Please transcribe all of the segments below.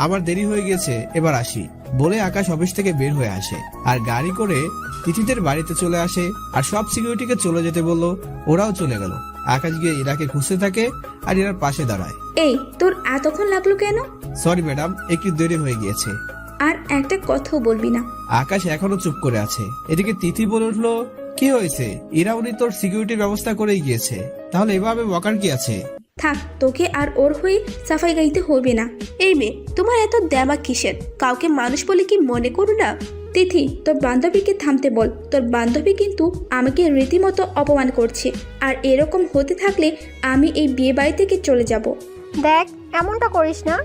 আমার দেরি হয়ে গেছে, এবার আসি বলে আকাশ অফিস থেকে বের হয়ে আসে আর গাড়ি করে তিথিদের বাড়িতে চলে আসে আর সব সিকিউরিটিকে চলে যেতে বললো। ওরাও চলে গেল। আকাশ গিয়ে ইরাকে খুঁজতে থাকে আর ইরার পাশে দাঁড়ায়। এই তোর এতক্ষণ লাগলো কেন? সরি ম্যাডাম, একটু দেরি হয়ে গিয়েছে। আর একটা কথাও বলবি না। আকাশ এখনো চুপ করে আছে। এদিকে তিথি বলে উঠলো, কি হয়েছে? ইরা উনি তোর সিকিউরিটির ব্যবস্থা করেই গিয়েছে, তাহলে এভাবে বকার কি আছে? থাক, তোকে আর ওর হয়ে সাফাই গাইতে হবে না। এই মেয়ে, তোমার এত দেমাগ কিসের? কাউকে মানুষ বলে কি মনে করো না? তিথি, তোর বান্ধবীকে থামতে বল। তোর বান্ধবী কিন্তু আমাকে রীতিমতো অপমান করছে, আর এরকম হতে থাকলে আমি এই বিয়ে বাড়ি থেকে চলে যাব। দেখ, এমনটা করিস না।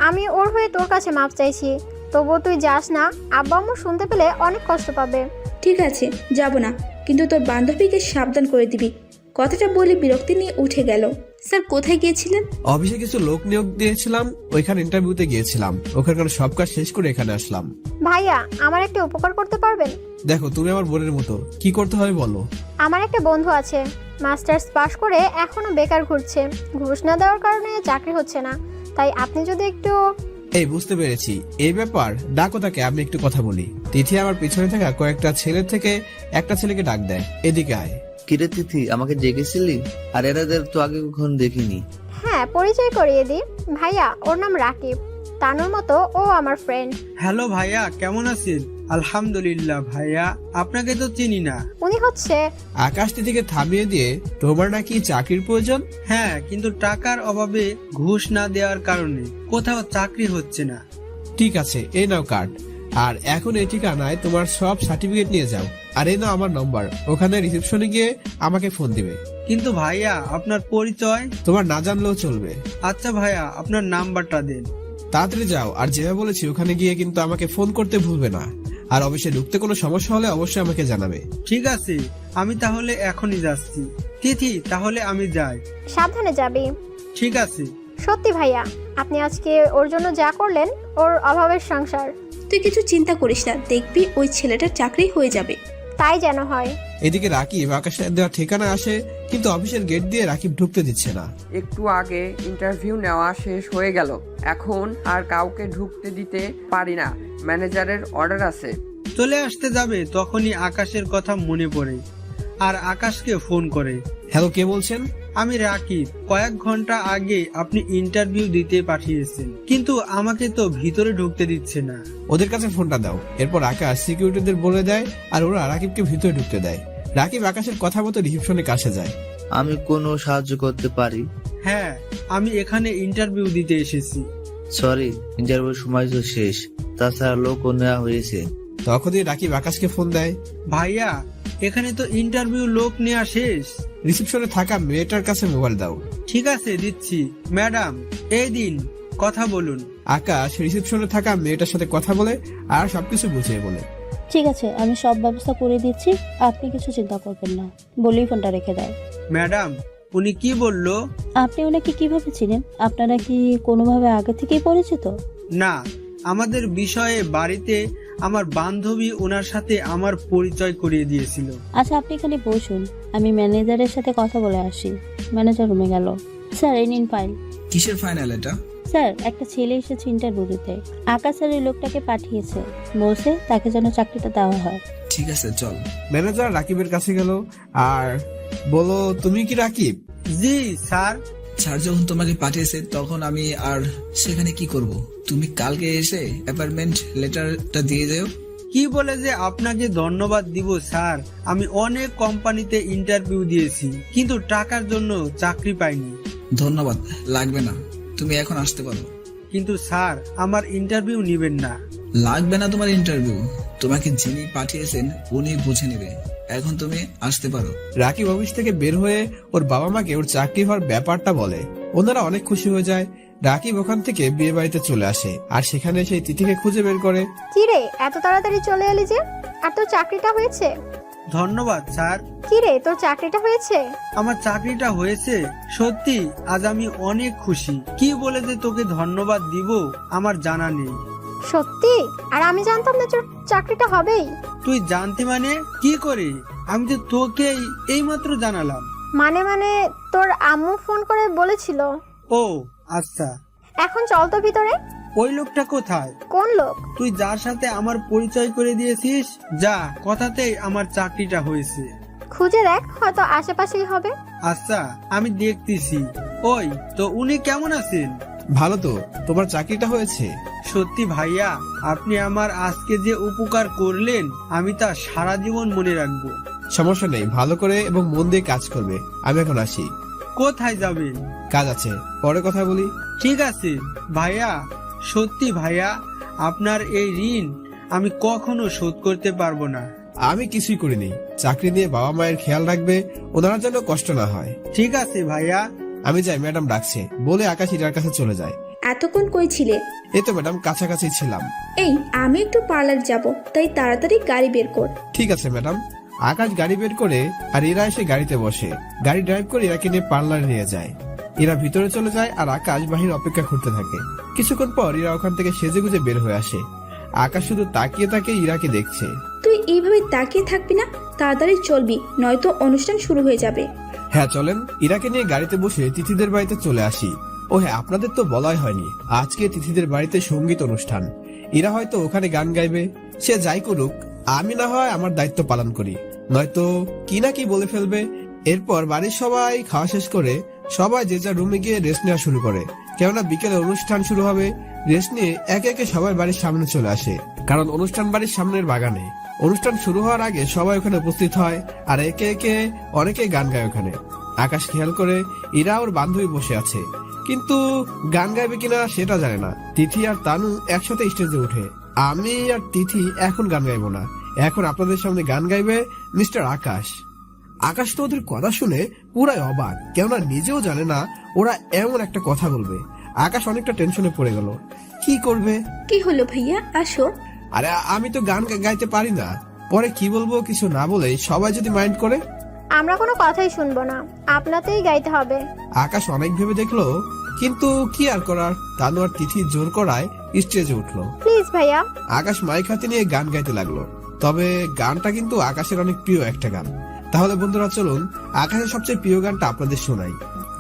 আমি ওর হয়ে তোর কাছে মাপ চাইছি, তবুও তুই যাস না। আব্বা আম্মু শুনতে পেলে অনেক কষ্ট পাবে। ঠিক আছে, যাব না, কিন্তু তোর বান্ধবীকে সাবধান করে দিবি। কথাটা বলে বিরক্তি নিয়ে উঠে গেল। স্যার, কোথায় গিয়েছিলেন? অফিসে কিছু লোক নিয়োগ দিয়েছিলাম, ওইখানে ইন্টারভিউতে গিয়েছিলাম। ওখানকার সব কাজ শেষ করে এখানে আসলাম। ভাইয়া, আমার একটা উপকার করতে পারবেন? দেখো, তুমি আমার বোনের মতো, কি করতে হবে বলো। আমার একটা বন্ধু আছে, মাস্টার্স পাশ করে এখনো বেকার ঘুরছে। ঘুষ না দেওয়ার কারণে চাকরি হচ্ছে না। তাই আপনি যদি একটু... এই বুঝতে পেরেছি, এই ব্যাপার। ডাকো তাকে, আমি একটু কথা বলি। তিথি আমার পিছনে থাকা কয়েকটা ছেলের থেকে একটা ছেলেকে ডাক দেয়, এদিকে আয়। কিরে তিথি, আমাকে জেগেছিলি? আর এরাদের তো আগে কখনো দেখিনি। হ্যাঁ, পরিচয় করিয়ে দিই। ভাইয়া, ওর নাম রাকিব। তানুর মতো ও আমার ফ্রেন্ড। হ্যালো ভাইয়া, কেমন আছেন? আলহামদুলিল্লাহ ভাইয়া, আপনাকে তো চিনি না। উনি হচ্ছে... আকাশ তিথিকে থামিয়ে দিয়ে, তোমার নাকি চাকরির প্রয়োজন? হ্যাঁ, কিন্তু টাকার অভাবে ঘুষ না দেওয়ার কারণে কোথাও চাকরি হচ্ছে না। ঠিক আছে, এই নাও কার্ড। আর এখন এই ঠিকানায় তোমার সব সার্টিফিকেট নিয়ে যাও। আর এই নাও আমার নম্বর, ওখানে রিসেপশনে গিয়ে আমাকে ফোন দিবে। কিন্তু ভাইয়া, আপনার পরিচয়? তোমার না জানলেও চলবে। আচ্ছা ভাইয়া, আপনার নাম্বারটা দেন। তাড়াতাড়ি যাও, আর যেভাবে বলেছি ওখানে গিয়ে কিন্তু আমাকে ফোন করতে ভুলবে না। আর অফিসে ঢুকতে কোনো সমস্যা হলে অবশ্যই আমাকে জানাবে। ঠিক আছে, আমি তাহলে এখনই যাচ্ছি। তিথি, তাহলে আমি যাই। সাবধানে যাবি। ঠিক আছে। সত্যি ভাইয়া, আপনি আজকে ওর জন্য যা করলেন, ওর অভাবের সংসার। তুই কিছু চিন্তা করিস না, দেখবি ওই ছেলেটার চাকরি হয়ে যাবে। তাই যেন হয়। এদিকে রাকিব আকাশের দেওয়া ঠিকানা আসে, কিন্তু অফিসের গেট দিয়ে রাকিব ঢুকতে দিচ্ছে না। একটু আগে ইন্টারভিউ নেওয়া শেষ হয়ে গেল, এখন আর কাউকে ঢুকতে দিতে পারি না, ম্যানেজারের অর্ডার আছে। চলে আসতে যাবে তখনই আকাশের কথা মনে পড়ে আর আকাশকে ফোন করে। হ্যালো, কে বলছেন? আমি রাকিব। কয়েক ঘন্টা আগে আপনি ইন্টারভিউ দিতে পাঠিয়েছেন, কিন্তু আমাকে তো ভিতরে ঢুকতে দিচ্ছে না। ওদের কাছে ফোনটা দাও। এরপর আকাশ সিকিউরিটিদের বলে দেয়, আর ওরা রাকিবকে ভিতরে ঢুকতে দেয়। রাকিব আকাশের কথা মতো রিসেপশনের কাছে যায়। আমি কোনো সাহায্য করতে পারি? হ্যাঁ, আমি এখানে ইন্টারভিউ দিতে এসেছি। সরি, ইন্টারভিউর সময় তো শেষ, তাছাড়া লোক নেওয়া হয়েছে। তখনই রাকিব আকাশকে ফোন দেয়। ভাইয়া, এখানে তো ইন্টারভিউ লোক নেওয়া শেষ। রিসেপশনে থাকা মেয়েটার কাছে মোবাইল দাও। ঠিক আছে, দিচ্ছি। ম্যাডাম, এই দিন, কথা বলুন। আকাশ রিসেপশনে থাকা মেয়েটার সাথে কথা বলে আর সবকিছু বুঝিয়ে বলে। ঠিক আছে, আমি সব ব্যবস্থা করে দিচ্ছি, আপনি কিছু চিন্তা করবেন না, বলেই ফোনটা রেখে দেয়। ম্যাডাম, উনি কি বললো? আপনি ওনাকে কিভাবে চিনেন? আপনারা কি কোনোভাবে আগে থেকেই পরিচিত? না, আমাদের বিষয়ে বাড়িতে আমার বান্ধবী ওনার সাথে আমার পরিচয় করিয়ে দিয়েছিল। আচ্ছা, আপনি এখানে বসুন, আমি ম্যানেজারের সাথে কথা বলে আসি। ম্যানেজার রুমে গেল। স্যার, এই নিন ফাইল। কিসের ফাইনাল এটা? স্যার, একটা ছেলে এসেছে ইন্টারভিউ দিতে। আকাশ স্যার এই লোকটাকে পাঠিয়েছে, বলছে তাকে যেন চাকরিটা দেওয়া হয়। ঠিক আছে, চল। ম্যানেজার রাকিবের কাছে গেল আর বলো, তুমি কি রাকিব? জি স্যার। স্যার যখন তোমাকে পাঠিয়েছে তখন আমি আর সেখানে কি করব? তুমি কালকে এসে অ্যাপয়েন্টমেন্ট লেটারটা দিয়ে যাও। কি বলে যে আপনাকে ধন্যবাদ দিব স্যার। আমি অনেক কোম্পানিতে ইন্টারভিউ দিয়েছি, কিন্তু টাকার জন্য চাকরি পাইনি। ধন্যবাদ লাগবে না, তুমি এখন আসতে পারো। কিন্তু স্যার, আমার ইন্টারভিউ নিবেন না? লাগবে না তোমার ইন্টারভিউ, তোমাকে যিনি পাঠিয়েছেন উনি বুঝে নেবে। এখন তুমি আসতে পারো। রাকিব অফিস থেকে বের হয়ে ওর বাবা মাকে ওর চাকরি হওয়ার ব্যাপারটা বলে। ওনারা অনেক খুশি হয়ে যায়। রাকিব ওখান থেকে বিয়ে বাড়িতে চলে আসে আর সেখানে সেই তিথিকে খুঁজে বের করে। কি রে, এত তাড়াতাড়ি চলে এলি যে? আর তোর চাকরিটা হয়েছে? ধন্যবাদ স্যার। কি রে, তোর চাকরিটা হয়েছে? আমার চাকরিটা হয়েছে, সত্যি আজ আমি অনেক খুশি। কি বলে যে তোকে ধন্যবাদ দিব আমার জানা নেই। সত্যি? আর আমি জানতাম না তোর চাকরিটা হবেই। তুই জানতে মানে কি করে? আমি তো তোকে এইমাত্র জানালাম। মানে তোর আম্মু ফোন করে বলেছিল। ও আচ্ছা। এখন চল তো ভিতরে। ওই লোকটা কোথায়? কোন লোক? তুই যার সাথে আমার পরিচয় করে দিয়েছিস, যা, কথাতেই আমার চাকরিটা হয়েছে। খুঁজে দেখ, হয়তো আশেপাশেই হবে। আচ্ছা, আমি দেখতেছি। ওই তো, উনি কেমন আছেন? ভালো তো, তোমার চাকরিটা হয়েছে। সত্যি ভাইয়া, আপনি আমার আজকে যে উপকার করলেন আমি তা সারা জীবন মনে রাখবো। সমস্যা নেই, ভালো করে এবং মন দিয়ে কাজ করবে। আমি এখন আসি। কোথায় যাবেন? কাজ আছে, পরে কথা বলি। ঠিক আছে ভাইয়া। সত্যি ভাইয়া, আপনার এই ঋণ আমি কখনো শোধ করতে পারবো না। আমি কিছুই করিনি, চাকরি নিয়ে বাবা মায়ের খেয়াল রাখবে, ওনার জন্য কষ্ট না হয়। ঠিক আছে ভাইয়া। আমি যাই, ম্যাডাম ডাকছে বলে আকাশ ইরার কাছে চলে যায়। এতক্ষণ কই ছিলে? এই তো ম্যাডাম, কাছাকাছি ছিলাম। এই, আমি একটু পার্লার যাব, তাই তাড়াতাড়ি গাড়ি বের কর। ঠিক আছে ম্যাডাম। আকাশ গাড়ি বের করে আর ইরা এসে গাড়িতে বসে। গাড়ি ড্রাইভ করে ইরাকে নিয়ে পার্লারে নিয়ে যায়। ইরা ভিতরে চলে যায় আর আকাশ বাহির অপেক্ষা করতে থাকে। কিছুক্ষণ পর ইরা ওখান থেকে সেজে গুজে বের হয়ে আসে। আকাশ শুধু তাকিয়ে তাকিয়ে ইরাকে দেখছে। তুই এইভাবে তাকিয়ে থাকবি না, তাড়াতাড়ি চলবি, নয়তো অনুষ্ঠান শুরু হয়ে যাবে। হ্যাঁ চলেন। ইরাকে নিয়ে গাড়িতে বসে তিথিদের বাড়িতে চলে আসি। ও হ্যাঁ, আপনাদের তো বলাই হয়নি, আজকে তিথিদের বাড়িতে সঙ্গীত অনুষ্ঠান। ইরা হয়তো ওখানে গান গাইবে। সে যাই করুক, আমি না হয় আমার দায়িত্ব পালন করি, নয়তো কি না কি বলে ফেলবে। এরপর বাড়ির সবাই খাওয়া শেষ করে সবাই যে যার রুমে গিয়ে রেস্ট নেওয়া শুরু করে। কেননা বিকেলে অনুষ্ঠান শুরু হবে। রেস্ট নিয়ে একে একে সবাই বাড়ির সামনে চলে আসে, কারণ অনুষ্ঠান বাড়ির সামনের বাগানে। অনুষ্ঠান শুরু হওয়ার আগে সবাই ওখানে উপস্থিত হয় আর একে একে অনেকে গান গায় ওখানে। আকাশ খেয়াল করে ইরা ওর বান্ধবী বসে আছে, কিন্তু গান গাইবে কিনা সেটা জানে না। তিথি আর তানু একসাথে স্টেজে উঠে। আমি আর তিথি এখন গান গাইবো না, এখন আপনাদের সামনে গান গাইবে মিস্টার আকাশ। আকাশ তো ওদের কথা শুনে পুরাই অবাক, কেননা নিজেও জানে না ওরা এমন একটা কথা বলবে। আকাশ অনেকটা টেনশনে পড়ে গেল, কি করবে। কি হলো ভাইয়া, আসো। আরে আমি তো গান গাইতে পারি না, পরে কি বলবো কিছু না বলে সবাই যদি মাইন্ড করে। আমরা কোনো কথাই শুনবো না, আপনাতেই গাইতে হবে। আকাশ অনেক ভেবে দেখলো, কিন্তু কি আর করার। তানু আর তিথি জোর করায় স্টেজে উঠলো। প্লিজ ভাইয়া। আকাশ মাইক হাতে নিয়ে গান গাইতে লাগলো। তবে গানটা কিন্তু আকাশের অনেক প্রিয় একটা গান। তাহলে বন্ধুরা চলুন আকাশের সবচেয়ে প্রিয় গানটা আপনাদের শোনাই।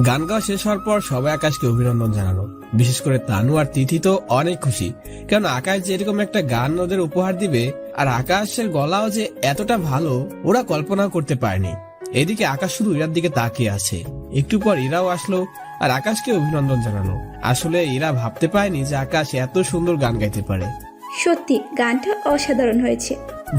গান গাওয়া শেষ হওয়ার পর সবাই আকাশকে অভিনন্দন জানালো। বিশেষ করে তানু আর তিথি তো অনেক খুশি, কারণ আকাশ যে এরকম একটা গান ওদের উপহার দিবে আর আকাশের গলাও যে এতটা ভালো ওরা কল্পনা করতে পারেনি। এদিকে আকাশ শুধু ইরার দিকে তাকিয়ে আছে। একটু পর ইরাও আসলো আর আকাশকে অভিনন্দন জানালো। আসলে ইরা ভাবতে পারেনি যে আকাশ এত সুন্দর গান গাইতে পারে। সত্যি গানটা অসাধারণ হয়েছে।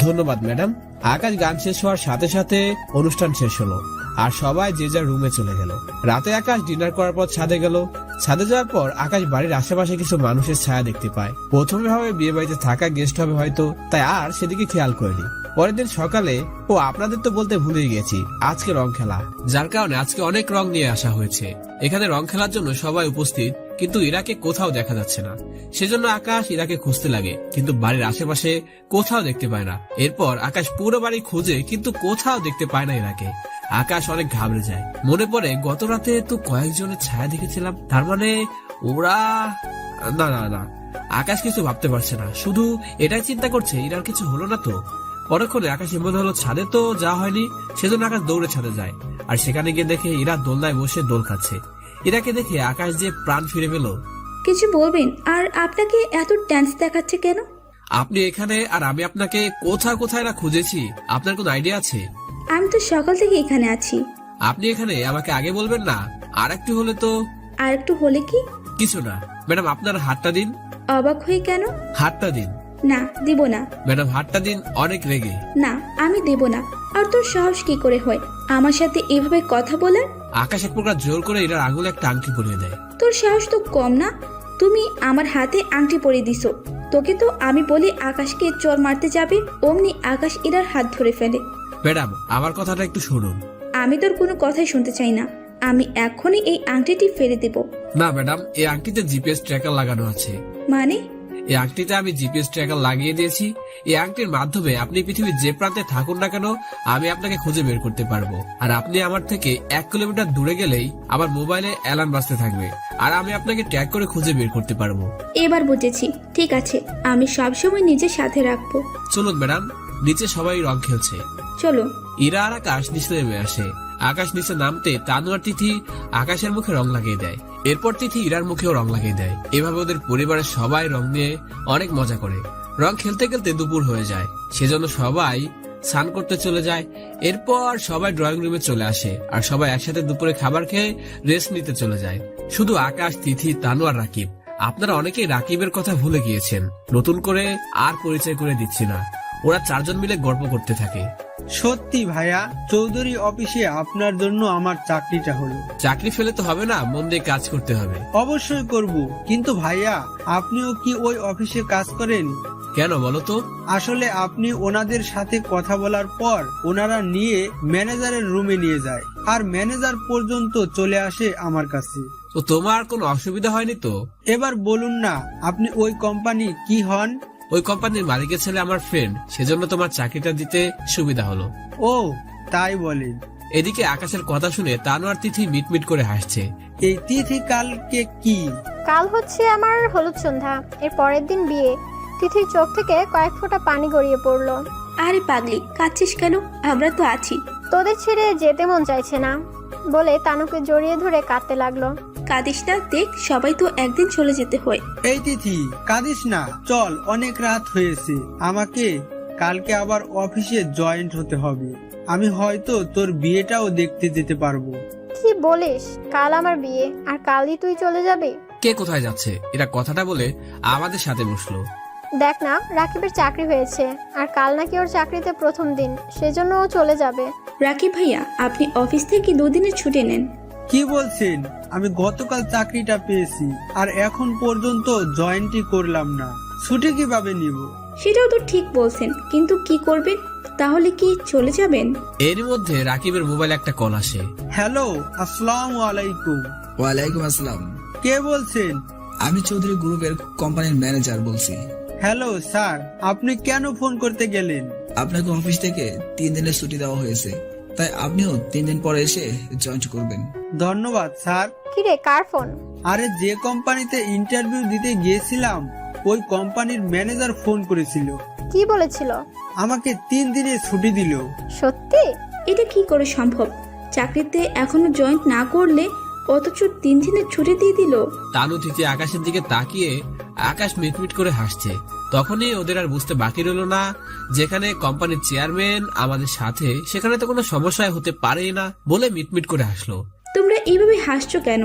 ধন্যবাদ ম্যাডাম। আকাশ গান শেষ হওয়ার সাথে সাথে অনুষ্ঠান শেষ হলো আর সবাই যে যার রুমে চলে গেল। রাতে আকাশ ডিনার করার পর ছাদে গেল। ছাদে যাওয়ার পর আকাশ বাড়ির আশেপাশে কিছু মানুষের ছায়া দেখতে পায়। প্রথমে ভাবে বিয়ে বাড়িতে থাকা গেস্ট হবে হয়তো, তাই আর সেদিকে খেয়াল করেনি। পরের দিন সকালে, ও আপনাদের তো বলতে ভুলে গেছি, আজকে রং খেলা, যার কারণে আজকে অনেক রং নিয়ে আসা হয়েছে। এখানে রং খেলার জন্য সবাই উপস্থিত, কিন্তু ইরাকে কোথাও দেখা যাচ্ছে না। সেজন্য আকাশ ইরাকে খুঁজতে লাগে, কিন্তু বাড়ির আশেপাশে কোথাও দেখতে পায় না। এরপর আকাশ পুরো বাড়ি খুঁজে, কিন্তু কোথাও দেখতে পায় না ইরাকে। আকাশ অনেক ঘাবড়ে যায়। মনে পড়ে গত রাতে তো কয়েকজনের ছায়া দেখেছিলাম, তার মানে ওরা না না না। আকাশ কিছু ভাবতে পারছে না, শুধু এটাই চিন্তা করছে ইরার কিছু হলো না তো। পরক্ষণে আকাশের মনে হলো ছাদে তো যাওয়া হয়নি, সেজন্য আকাশ দৌড়ে ছাদে যায় আর সেখানে গিয়ে দেখে ইরা দোলনায় বসে দোল খাচ্ছে। ইরাকে দেখে আকাশ যে প্রাণ ফিরে পেল। কিছু বলবেন? আর আপনাকে এত ডান্স দেখাচ্ছে কেন? আপনি এখানে আর আমি আপনাকে কোথায় কোথায় না খুঁজেছি, আপনার কোন আইডিয়া আছে? আমি তো সকাল থেকে এখানে আছি। আপনি এখানে আমাকে আগে বলবেন না? আর একটু হলে তো। আর একটু হলে কি? কিছু না ম্যাডাম, আপনার হাতটা দিন। অবাক হয়ে কেন? হাতটা দিন। না, দিব না। ম্যাডাম হাতটা দিন, অনেক রেগে। না, আমি দেব না। আর তোর সাহস কি করে হয় আমার সাথে এভাবে কথা বলার? আকাশ এক প্রকার জোর করে এটার আঙুলে একটা আংটি পরিয়ে দেয়। তোর সাহস তো কম না, তুমি আমার হাতে আংটি পরিয়ে দিছো। তোকে তো আমি বলি আকাশকে চোর মারতে যাবে, অমনি আকাশ ইরার হাত ধরে ফেলে। ম্যাডাম আমার কথাটা একটু শুনুন। আমি তোর কোনো কথাই শুনতে চাই না, আমি এখনই এই আংটিটি ফেলে দেব। না ম্যাডাম, এই আংটিতে জিপিএস ট্র্যাকার লাগানো আছে। মানে? এই আংটিতে আমি জিপিএস ট্র্যাকার লাগিয়ে দিয়েছি। এই আংটির মাধ্যমে আপনি পৃথিবীর যে প্রান্তে থাকুন না কেন আমি আপনাকে খুঁজে বের করতে পারবো। আর আপনি আমার থেকে 1 কিলোমিটার দূরে গেলেই আমার মোবাইলে অ্যালার্ম বাজতে থাকবে আর আমি আপনাকে ট্র্যাক করে খুঁজে বের করতে পারবো। এবার বুঝেছি, ঠিক আছে, আমি সবসময় নিজের সাথে রাখবো। চলুন ম্যাডাম, নিচে সবাই রং খেলছে। চলো। ইরা আর আকাশ নিচে নেমে আসে। আকাশ নিচে নামতে তানু আর তিথি আকাশের মুখে রং লাগিয়ে দেয়। এরপর তিথি ইরার মুখেও রং লাগিয়ে দেয়। এভাবে ওদের পরিবারের সবাই রং নিয়ে অনেক মজা করে। রং খেলতে খেলতে দুপুর হয়ে যায়, সেজন্য সবাই স্নান করতে চলে যায়। এরপর সবাই ড্রয়িং রুমে চলে আসে আর সবাই একসাথে দুপুরে খাবার খেয়ে রেস্ট নিতে চলে যায়। শুধু আকাশ, তিথি, তানু আর রাকিব। আপনারা অনেকেই রাকিবের কথা ভুলে গিয়েছেন, নতুন করে আর পরিচয় করে দিচ্ছি না। ওরা চারজন মিলে গল্প করতে থাকে। সত্যি ভাইয়া, চৌধুরী অফিসে আপনার জন্য আমার চাকরিটা হলো। চাকরি ফেলে তো হবে না, মন দিয়ে কাজ করতে হবে। অবশ্যই করব, কিন্তু ভাইয়া আপনিও কি ওই অফিসে কাজ করেন? কেন বলো তো? আসলে আপনি ওনাদের সাথে কথা বলার পর ওনারা নিয়ে ম্যানেজারের রুমে নিয়ে যায়, আর ম্যানেজার পর্যন্ত চলে আসে আমার কাছে। তো তোমার কোনো অসুবিধা হয়নি তো? এবার বলুন না, আপনি ওই কোম্পানি কি হন? ওই কোম্পানির মালিকের ছেলে আমার ফ্রেন্ড, সেজন্য তোমার চাকরিটা দিতে সুবিধা হলো। ও তাই বলেন। এদিকে আকাশের কথা শুনে তানু আর তিথি মিটমিট করে হাসছে। এই তিথি কালকে কি? কাল হচ্ছে আমার হলুদ সন্ধ্যা, এর পরের দিন বিয়ে। তিথির চোখ থেকে কয়েক ফোঁটা পানি গড়িয়ে পড়লো। আরে পাগলি, কাঁদছিস কেন? আমরা তো আছি। তোদের ছেড়ে যেতে মন চাইছে না বলে তানুকে জড়িয়ে ধরে কাঁদতে লাগলো। কাঁদিস না, দেখ সবাই তো একদিন চলে যেতে হয়। এই তিথি কাঁদিস না, চল, অনেক রাত হয়েছে। আমাকে কালকে আবার অফিসে জয়েন্ট হতে হবে। আমি হয়তো তোর বিয়েটাও দেখতে যেতে পারবো। কি বলিস? কাল আমার বিয়ে আর কালই তুই চলে যাবি? কে কোথায় যাচ্ছে? এরা কথাটা বলে আমাদের সাথে বসলো। দেখ না, রাকিবের চাকরি হয়েছে আর কাল নাকি ওর চাকরিতে প্রথম দিন, সেজন্য ও চলে যাবে। রাকিব ভাইয়া, আপনি অফিস থেকে 2 দিনের ছুটি নেন। কি বলছেন? আমি গতকাল চাকরিটা পেয়েছি আর এখন পর্যন্ত জয়েন্টই করলাম না, ছুটি কিভাবে নিব? সেটাও তো ঠিক বলছেন, কিন্তু কি করবেন? তাহলে কি চলে যাবেন? এর মধ্যে রাকিবের মোবাইলে একটা কল আসে। হ্যালো, আসসালামু আলাইকুম। ওয়ালাইকুম আসসালাম। কে বলছেন? আমি চৌধুরী গ্রুপের কোম্পানির ম্যানেজার বলছি। হ্যালো স্যার, আপনি কেন ফোন করতে গেলেন? আপনাকে অফিস থেকে 3 দিনের ছুটি দেওয়া হয়েছে, তাই আপনিও 3 দিন পরে এসে জয়েন্ট করবেন। ধন্যবাদ স্যার। কিরে, কার ফোন? আরে যে কোম্পানিতে ইন্টারভিউ দিতে গিয়েছিলাম ওই কোম্পানির ম্যানেজার ফোন করেছিল। কি বলেছিল? আমাকে 3 দিনের ছুটি দিল। সত্যি? এটা কি করে সম্ভব? চাকরিতে এখনো জয়েন্ট না করলে অথচ 3 দিনের ছুটি দিয়ে দিল। তানু তিথি আকাশের দিকে তাকিয়ে আকাশ মিটমিট করে হাসছে। তখনই ওদের আর বুঝতে বাকি রইল না, যেখানে কোম্পানির চেয়ারম্যান আমাদের সাথে, সেখানে তো কোনো সমস্যা হতে পারেই না বলে মিটমিট করে হাসলো। তোমরা এইভাবে হাসছো কেন?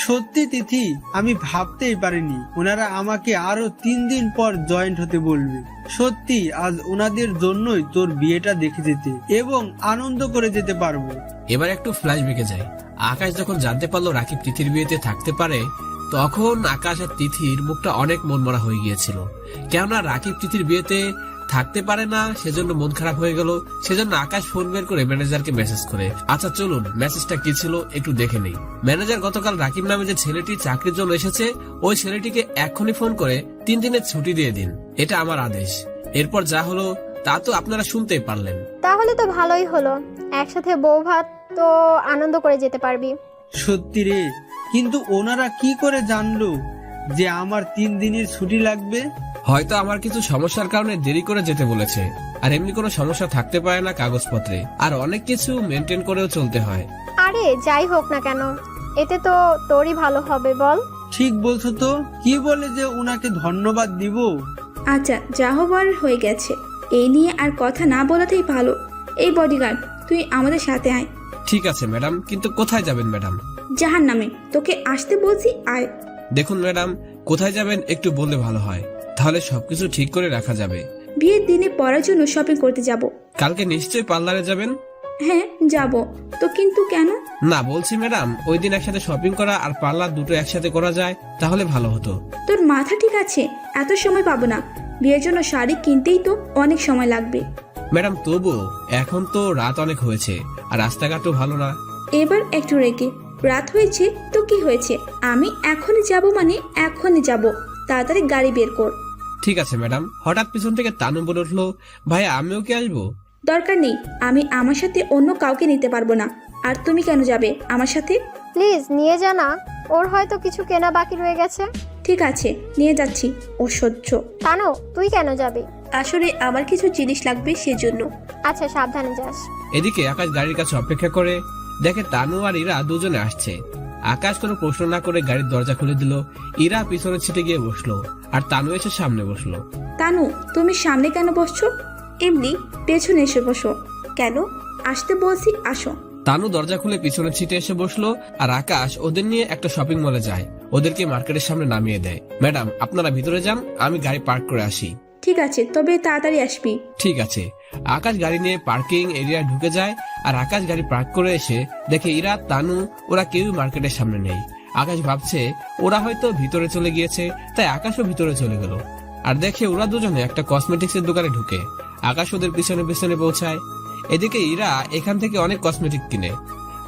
সত্যি তিথি, আমি ভাবতেই পারিনি ওনারা আমাকে আরো 3 দিন পর জয়েন্ট হতে বলবে। সত্যি আজ ওনাদের জন্যই তোর বিয়েটা দেখে যেতে এবং আনন্দ করে যেতে পারবো। এবার একটু ফ্ল্যাশব্যাকে যায়। আকাশ যখন জানতে পারলো রাকিব তিথির বিয়েতে থাকতে পারে, তখন আকাশ আর তিথির মুখটা অনেক মনমরা হয়ে গিয়েছিল। কেননা রাকিব তিথির বিয়েতে থাকতে পারে না, সেজন্য মন খারাপ হয়ে গেল। সেজন্য আকাশ ফোন বের করে ম্যানেজারকে মেসেজ করে, আচ্ছা চলুন মেসেজটা কি ছিল একটু দেখে নেই। ম্যানেজার গতকাল রাকিব নামে যে ছেলেটি চাকরির জন্য এসেছে, ওই ছেলেটিকে এক্ষুনি ফোন করে 3 দিনের ছুটি দিয়ে দিন, এটা আমার আদেশ। এরপর যা হলো তা তো আপনারা শুনতেই পারলেন। তাহলে তো ভালোই হলো, একসাথে বউ ভাত তো আনন্দ করে যেতে পারবি। সত্যি রে, কিন্তু ওনারা কি করে জানলো যে আমার 3 দিনের ছুটি লাগবে? হয়তো আমার কিছু সমস্যার কারণে দেরি করে যেতে বলেছে। আর এমনি কোনো সমস্যা থাকতে পারে না কাগজপত্রে, আর অনেক কিছু মেনটেন করেও চলতে হয়। আরে যাই হোক না কেন, এতে তো তোরই ভালো হবে বল। ঠিক বলছো তো, কি বলে যে ওনাকে ধন্যবাদ দিব? আচ্ছা, যা হবার হয়ে গেছে, এই নিয়ে আর কথা না বলাতেই ভালো। এই বডিগার্ড, তুই আমাদের সাথে আয়। ঠিক আছে ম্যাডাম, কিন্তু কোথায় যাবেন ম্যাডাম? জাহান নামে, তোকে আসতে বলছি, আয়। দেখুন ম্যাডাম, কোথায় যাবেন একটু বললে ভালো হয়, তাহলে সবকিছু ঠিক করে রাখা যাবে। বিয়ের দিনে পরার জন্য শপিং করতে যাব। কালকে নিশ্চয়ই পার্লারে যাবেন? হ্যাঁ যাব তো, কিন্তু কেন? না বলছি ম্যাডাম, ওই দিন একসাথে শপিং করা আর পার্লার দুটো একসাথে করা যায় তাহলে ভালো হতো। তোর মাথা ঠিক আছে? এত সময় পাবো না, বিয়ের জন্য শাড়ি কিনতেই তো অনেক সময় লাগবে। ম্যাডাম তবু এখন তো রাত অনেক হয়েছে আর রাস্তাঘাটও ভালো না। এবার একটু রেগে, রাত হয়েছে তো কি হয়েছে, আমি এখনই যাব, মানে এখনই যাব, তাড়াতাড়ি গাড়ি বের কর। ঠিক আছে ম্যাডাম। হঠাৎ পিছন থেকে তানু বলে উঠলো, ভাই আমিও কি আসবো? দরকার নেই, আমি আমার সাথে অন্য কাউকে নিতে পারবো না। আর তুমি কেন যাবে আমার সাথে? প্লিজ নিয়ে যা না, ওর হয়তো কিছু কেনা বাকি রয়ে গেছে। ঠিক আছে, নিয়ে যাচ্ছি, অসহ্য। তানু, তুই কেন যাবি? আসলে আমার কিছু জিনিস লাগবে, সেজন্য। আচ্ছা, সাবধানে যাস। এদিকে আকাশ গাড়ির কাছে অপেক্ষা করে দেখে তানু আর ইরা দুজনে আসছে। আকাশ কোনো প্রশ্ন না করে গাড়ির দরজা খুলে দিল। ইরা পিছনের সিটে গিয়ে বসলো আর তানু এসে সামনে বসলো। তানু, তুমি সামনে কেন বসছো? এমনি পেছনে এসে বসো। কেন? আসতে বলছি, আসো। তানু দরজা খুলে পিছনের সিটে এসে বসলো আর আকাশ ওদের নিয়ে একটা শপিং মলে যায়। ওদেরকে মার্কেটের সামনে নামিয়ে দেয়। ম্যাডাম, আপনারা ভিতরে যান, আমি গাড়ি পার্ক করে আসি। ঠিক আছে, তবে তাড়াতাড়ি আসবি। ঠিক আছে। আকাশ গাড়ি নিয়ে পার্কিং এরিয়ায় ঢুকে যায় আর আকাশ গাড়ি পার্ক করে এসে দেখে ইরা, তানু ওরা কেউই মার্কেটের সামনে নেই। আকাশ ভাবছে ওরা হয়তো ভিতরে চলে গিয়েছে, তাই আকাশও ভিতরে চলে গেল আর দেখে ওরা দুজনে একটা কসমেটিক্স এর দোকানে ঢুকে। আকাশ ওদের পিছনে পিছনে পৌঁছায়। এদিকে ইরা এখান থেকে অনেক কসমেটিক কিনে।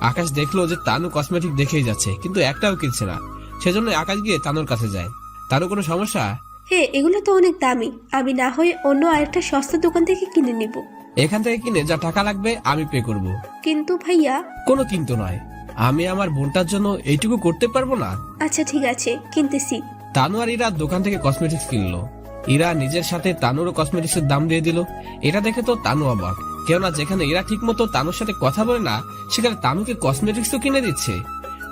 আকাশ দেখলো যে তানু কসমেটিক দেখেই যাচ্ছে কিন্তু একটাও কিনছে না, সেজন্য আকাশ গিয়ে তানুর কাছে যায়। তানু, কোনো সমস্যা? হে, এগুলো তো অনেক দামি, আমি না হয়ে অন্য আরেকটা সস্তা দোকান থেকে কিনে নিব। এখান থেকে কিনে যা টাকা লাগবে আমি পে করব। কিন্তু ভাইয়া। কোনো কিন্তু নয়, আমি আমার বোনটার জন্য এইটুকু করতে পারবো না? আচ্ছা ঠিক আছে, কিনতেছি। তানু আর ইরা দোকান থেকে কসমেটিক্স কিনলো। ইরা নিজের সাথে তানুরও কসমেটিক্স এর দাম দিয়ে দিল। এটা দেখে তো তানু অবাক, কেননা যেখানে ইরা ঠিক মতো তানুর সাথে কথা বলে না সেখানে তানুকে কসমেটিক্স তো কিনে দিচ্ছে।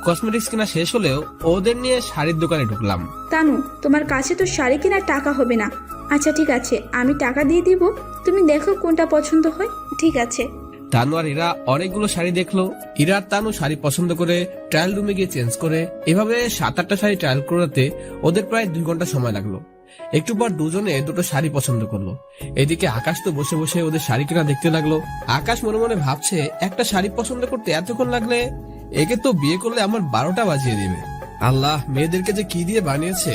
কসমেটিক্স কেনা শেষ হলেও ওদের নিয়ে শাড়ির দোকানে ঢুকলাম। তানু, তোমার কাছে তো শাড়ি কেনার টাকা হবে না। আচ্ছা ঠিক আছে, আমি টাকা দিয়ে দিব, তুমি দেখো কোনটা পছন্দ হয়। ঠিক আছে। তানু আর ইরা অনেকগুলো শাড়ি দেখলো। ইরা আর তানু শাড়ি পছন্দ করে ট্রায়াল রুমে গিয়ে চেঞ্জ করে এভাবে 7-8টা শাড়ি ট্রায়াল করাতে ওদের প্রায় 2 ঘন্টা সময় লাগলো। একটু পর দুজনে দুটো শাড়ি পছন্দ করলো। এদিকে আকাশ তো বসে বসে ওদের শাড়ি কেনা দেখতে লাগলো। আকাশ মনে মনে ভাবছে, একটা শাড়ি পছন্দ করতে এতক্ষণ লাগলে একে তো বিয়ে করলে আমার 12টা বাজিয়ে দিবে। আল্লাহ, মেয়েদেরকে যে কি দিয়ে বানিয়েছে।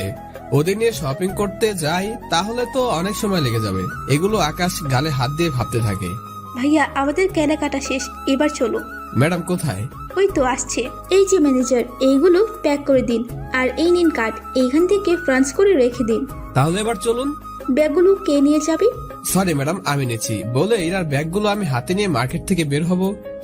ওদের নিয়ে শপিং করতে যাই তাহলে তো অনেক সময় লেগে যাবে। এগুলো আকাশ গালে হাত দিয়ে ভাবতে থাকে। ভাইয়া, আমাদের কেনাকাটা শেষ, এবার চলো। ম্যাডাম কোথায়? ওই তো আসছে। এই যে ম্যানেজার, এইগুলো প্যাক করে দিন আর এই নিন কার্ড, এইখান থেকে ফ্রান্স করে রেখে দিন। তাহলে এবার চলুন। ব্যাগগুলো কে নিয়ে যাবে? সরি ম্যাডাম, আমি নেছি বলে ইরার ব্যাগগুলো আমি হাতে নিয়ে মার্কেট থেকে বের হব,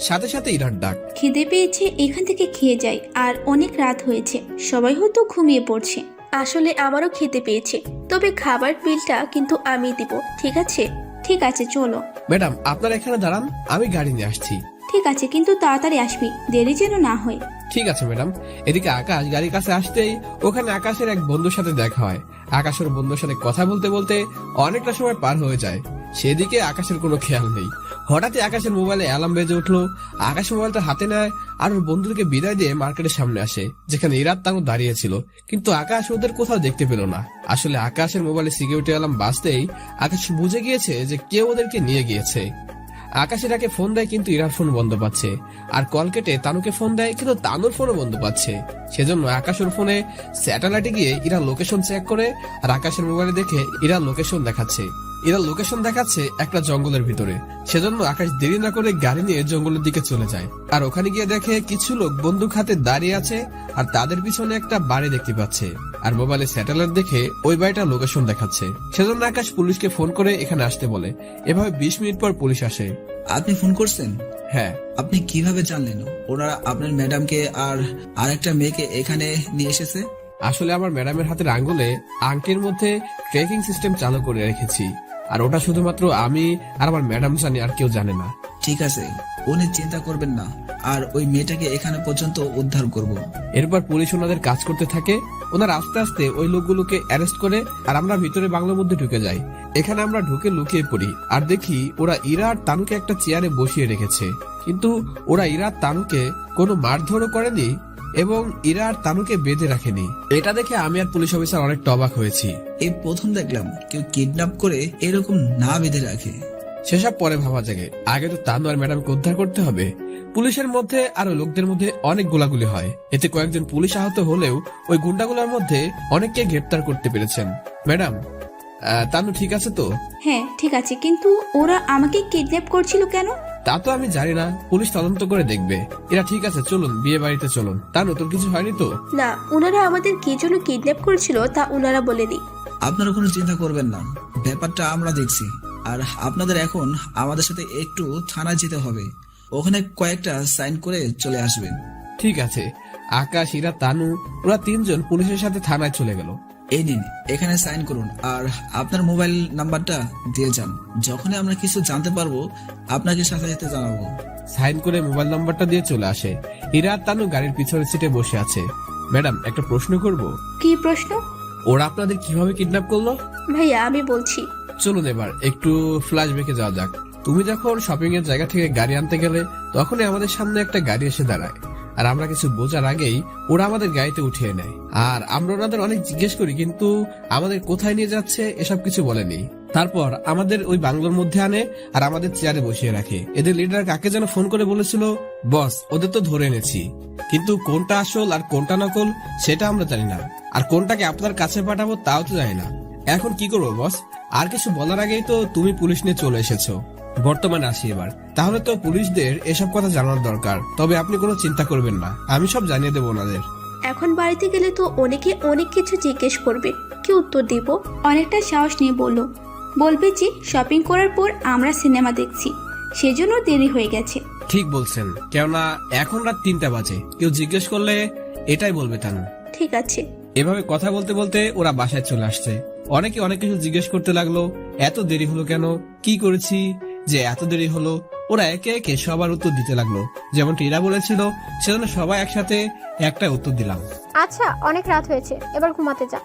সাথে সাথে ইরার ডাক। খিদে পেয়েছে, এখান থেকে খেয়ে যাই। আর অনেক রাত হয়েছে, সবাই হয়তো ঘুমিয়ে পড়ছে। আসলে আমারও খেতে পেয়েছে, তবে খাবার বিলটা কিন্তু আমি দিব। ঠিক আছে? ঠিক আছে, চলো। ম্যাডাম, আপনারা এখানে দাঁড়ান, আমি গাড়ি নিয়ে আসছি। ঠিক আছে, কিন্তু তাড়াতাড়ি আসবি, দেরি যেন না হয়। ঠিক আছে ম্যাডাম। এদিকে আকাশ গাড়ির কাছে আসতেই ওখানে আকাশের এক বন্ধুর সাথে দেখা হয়। আকাশের বন্ধুর সাথে কথা বলতে বলতে অনেকটা সময় পার হয়ে যায়। সেদিকে আকাশের কোনো খেয়াল নেই। হঠাৎই আকাশের মোবাইলে অ্যালার্ম বেজে উঠলো। আকাশ মোবাইলটা হাতে নেয় আর ওর বন্ধুকে বিদায় দিয়ে মার্কেটের সামনে আসে, যেখানে ইরাত তানু দাঁড়িয়েছিল। কিন্তু আকাশ ওদের কোথাও দেখতে পেল না। আসলে আকাশের মোবাইলে সিকিউরিটি অ্যালার্ম বাজতেই আকাশ বুঝে গিয়েছে যে কেউ ওদেরকে নিয়ে গিয়েছে। আকাশ ইরাকে ফোন দেয় কিন্তু ইরার ফোন বন্ধ পাচ্ছে, আর কল কেটে তানুকে ফোন দেয় কিন্তু তানুর ফোনও বন্ধ পাচ্ছে। সেজন্য আকাশের ফোনে স্যাটেলাইটে গিয়ে ইরার লোকেশন চেক করে আর আকাশের মোবাইলে দেখে ইরার লোকেশন দেখাচ্ছে একটা জঙ্গলের ভিতরে। সেজন্য আকাশ দেরি না করে গাড়ি নিয়ে জঙ্গলের দিকে চলে যায় আর ওখানে গিয়ে দেখে কিছু লোক বন্দুক হাতে দাঁড়িয়ে আছে আর তাদের পিছনে একটা বাড়ি দেখতে পাচ্ছে আর মোবাইলে স্যাটেলাইট দেখে ওই বাড়িটার লোকেশন দেখাচ্ছে। সেজন্য আকাশ পুলিশকে ফোন করে এখানে আসতে বলে। এভাবে 20 মিনিট পর পুলিশ আসে। আপনি ফোন করছেন? হ্যাঁ। আপনি কিভাবে জানলেন ওনারা আপনার ম্যাডামকে আর আরেকটা মেয়েকে এখানে নিয়ে এসেছে? আসলে আমার ম্যাডামের হাতের আঙ্গুলে আংটির মধ্যে ট্র্যাকিং সিস্টেম চালু করে রেখেছি, আর ওটা শুধুমাত্র আমি আর আমার ম্যাডাম জানি, আর কেউ জানে না। ঠিক আছে, উনি চিন্তা করবেন না, আর ওই মেয়েটাকে এখানে পর্যন্ত উদ্ধার করব। এরপর পুলিশ ওনাদের কাজ করতে থাকে। ওনারা আস্তে আস্তে ওই লোকগুলোকে অ্যারেস্ট করে আর আমরা ভিতরে বাংলোর মধ্যে ঢুকে যাই। এখানে আমরা ঢুকে লুকিয়ে পড়ি আর দেখি ওরা ইরা আর তানুকে একটা চেয়ারে বসিয়ে রেখেছে, কিন্তু ওরা ইরা আর তানুকে কোনো মারধরও করেনি এবং ইরা আর তানুকে বেঁধে রাখেনি। এটা দেখে আমি আর পুলিশ অফিসার অনেক অবাক হয়েছি। এই প্রথম দেখলাম কেউ কিডন্যাপ করে এরকম না বেঁধে রাখে। সেসব পরে ভাবা জাগে, আগে তো তানু আর ম্যাডামকে উদ্ধার করতে হবে। পুলিশের মধ্যে আর ওই লোকদের মধ্যে অনেক গোলাগুলি হয়। এতে কয়েকজন পুলিশ আহত হলেও ওই গুন্ডাগুলোর মধ্যে অনেককে গ্রেপ্তার করতে পেরেছেন। ম্যাডাম, তানু ঠিক আছে তো? হ্যাঁ ঠিক আছে, কিন্তু ওরা আমাকে কিডন্যাপ করছিল কেন? তা তো আমি জানি না, পুলিশ তদন্ত করে দেখবে। এরা ঠিক আছে, চলুন বিয়ে বাড়িতে চলুন। তানু, তোর কিছু হয়নি তো? না, ওনারা আমাদের কি জন্য কিডন্যাপ করেছিল তা ওনারা বলেনি। আপনারা কোনো চিন্তা করবেন না, ব্যাপারটা আমরা দেখছি। আর আপনাদের এখন আমাদের সাথে একটু থানায় যেতে হবে, ওখানে কয়েকটা সাইন করে চলে আসবেন। ঠিক আছে। আকাশ, ইরা, তানু ওরা 3 জন পুলিশের সাথে থানায় চলে গেল। এই নিন, এখানে সাইন করুন আর আপনার মোবাইল নাম্বারটা দিয়ে যান। যখনই আমরা কিছু জানতে পারবো আপনাকে সাথে সাথে জানাবো। সাইন করে মোবাইল নাম্বারটা দিয়ে চলে আসে। ইরা আর তানু গাড়ির পিছনের সিটে বসে আছে। ম্যাডাম, একটা প্রশ্ন করব। কি প্রশ্ন? ওরা আপনাদের কিভাবে কিডন্যাপ করলো? ভাইয়া আমি বলছি। চলুন এবার একটু ফ্ল্যাশব্যাকে যাওয়া যাক। তুমি যখন শপিং এর জায়গা থেকে গাড়ি আনতে গেলে তখনই আমাদের সামনে একটা গাড়ি এসে দাঁড়ায়, আর আমরা কিছু বোঝার আগেই ওরা আমাদের গাড়িতে উঠিয়ে নেয়। আর আমরা ওনাদের অনেক জিজ্ঞেস করি, কিন্তু আমাদের কোথায় নিয়ে যাচ্ছে এসব কিছু বলেনি। তারপর আমাদের ওই বাংলোর মধ্যে আনে আর আমাদের চেয়ারে বসিয়ে রাখে। এদের লিডার কাকে যেন ফোন করে বলেছিল, বস ওদের তো ধরে এনেছি, কিন্তু কোনটা আসল আর কোনটা নকল সেটা আমরা জানি না, আর কোনটাকে আপনার কাছে পাঠাবো তাও তো জানি না। এখন কি করবো বস? আর কিছু বলার আগেই তো তুমি পুলিশ নিয়ে চলে এসেছো। বর্তমানে আসি এবার। তাহলে তো পুলিশদের এসব কথা জানার দরকার। তবে আপনি কোনো চিন্তা করবেন না, আমি সব জানিয়ে দেবো ওনাদের। এখন বাড়িতে গেলে তো অনেকে অনেক কিছু জিজ্ঞেস করবে, কি উত্তর দিব? অনেকটা সাহস নিয়ে বলবে যে শপিং করার পর আমরা সিনেমা দেখছি, সেজন্য দেরি হয়ে গেছে। ঠিক বলছেন, কেননা এখন রাত 3টা বাজে। কেউ জিজ্ঞেস করলে এটাই বলবে তানু। ঠিক আছে। এভাবে কথা বলতে বলতে ওরা বাসায় চলে আসছে। অনেকে অনেক কিছু জিজ্ঞেস করতে লাগলো, এত দেরি হলো কেন, কি করেছি যে এত দেরি হলো। ওরা একে একে সবার উত্তর দিতে লাগলো, যেমন টিরা বলেছিল সেজন্য সবাই একসাথে একটা উত্তর দিলাম। আচ্ছা, অনেক রাত হয়েছে, এবার ঘুমাতে যা।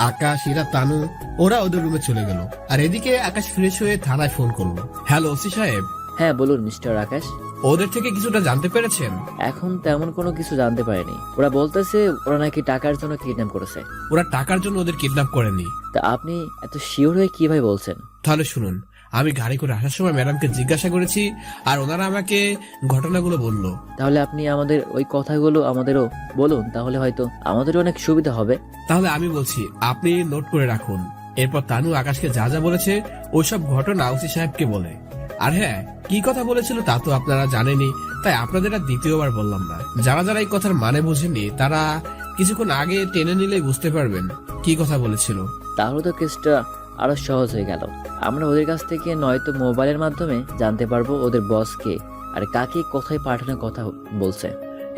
আকাশ, ইরা, তানু ওরা ওদের রুমে চলে গেল। আর এদিকে আকাশ ফ্রেশ হয়ে থানায় ফোন করলো। হ্যালো ওসি সাহেব। হ্যাঁ বলুন মিস্টার আকাশ। ওদের থেকে কিছুটা জানতে পেরেছেন? এখন তেমন কোনো কিছু জানতে পারিনি। ওরা বলতেছে ওরা নাকি টাকার জন্য কিডন্যাপ করেছে। ওরা টাকার জন্য ওদের কিডন্যাপ করেনি। তা আপনি এত শিওর হয়ে কিভাবে বলছেন? তাহলে শুনুন, আমি গাড়ি করে আসার সময় ম্যাডামকে জিজ্ঞাসা করেছি আর ওনারা আমাকে ঘটনাগুলো বললো। তাহলে আপনি আমাদের ওই কথাগুলো আমাদেরও বলুন, তাহলে হয়তো আমাদেরও অনেক সুবিধা হবে। তাহলে আমি বলছি, আপনি নোট করে রাখুন। এরপর তানু আকাশকে যা যা বলেছে ওইসব ঘটনা ওসি সাহেবকে বলে। আর হ্যাঁ, কি কথা বলেছিল তা তো আপনারা জানেনই, তাই আপনাদের আর দ্বিতীয়বার বললাম না। যারা যারা এই কথার মানে বোঝেননি তারা কিছুক্ষণ আগে টেনে নিলেই বুঝতে পারবেন কি কথা বলেছিল। তাহলে তো কেসটা আরো সহজ হয়ে গেল। আমরা ওদের কাছ থেকে নয়তো মোবাইলের মাধ্যমে জানতে পারবো ওদের বস কে আর কাকে কোথায় পাঠানোর কথা বলছে।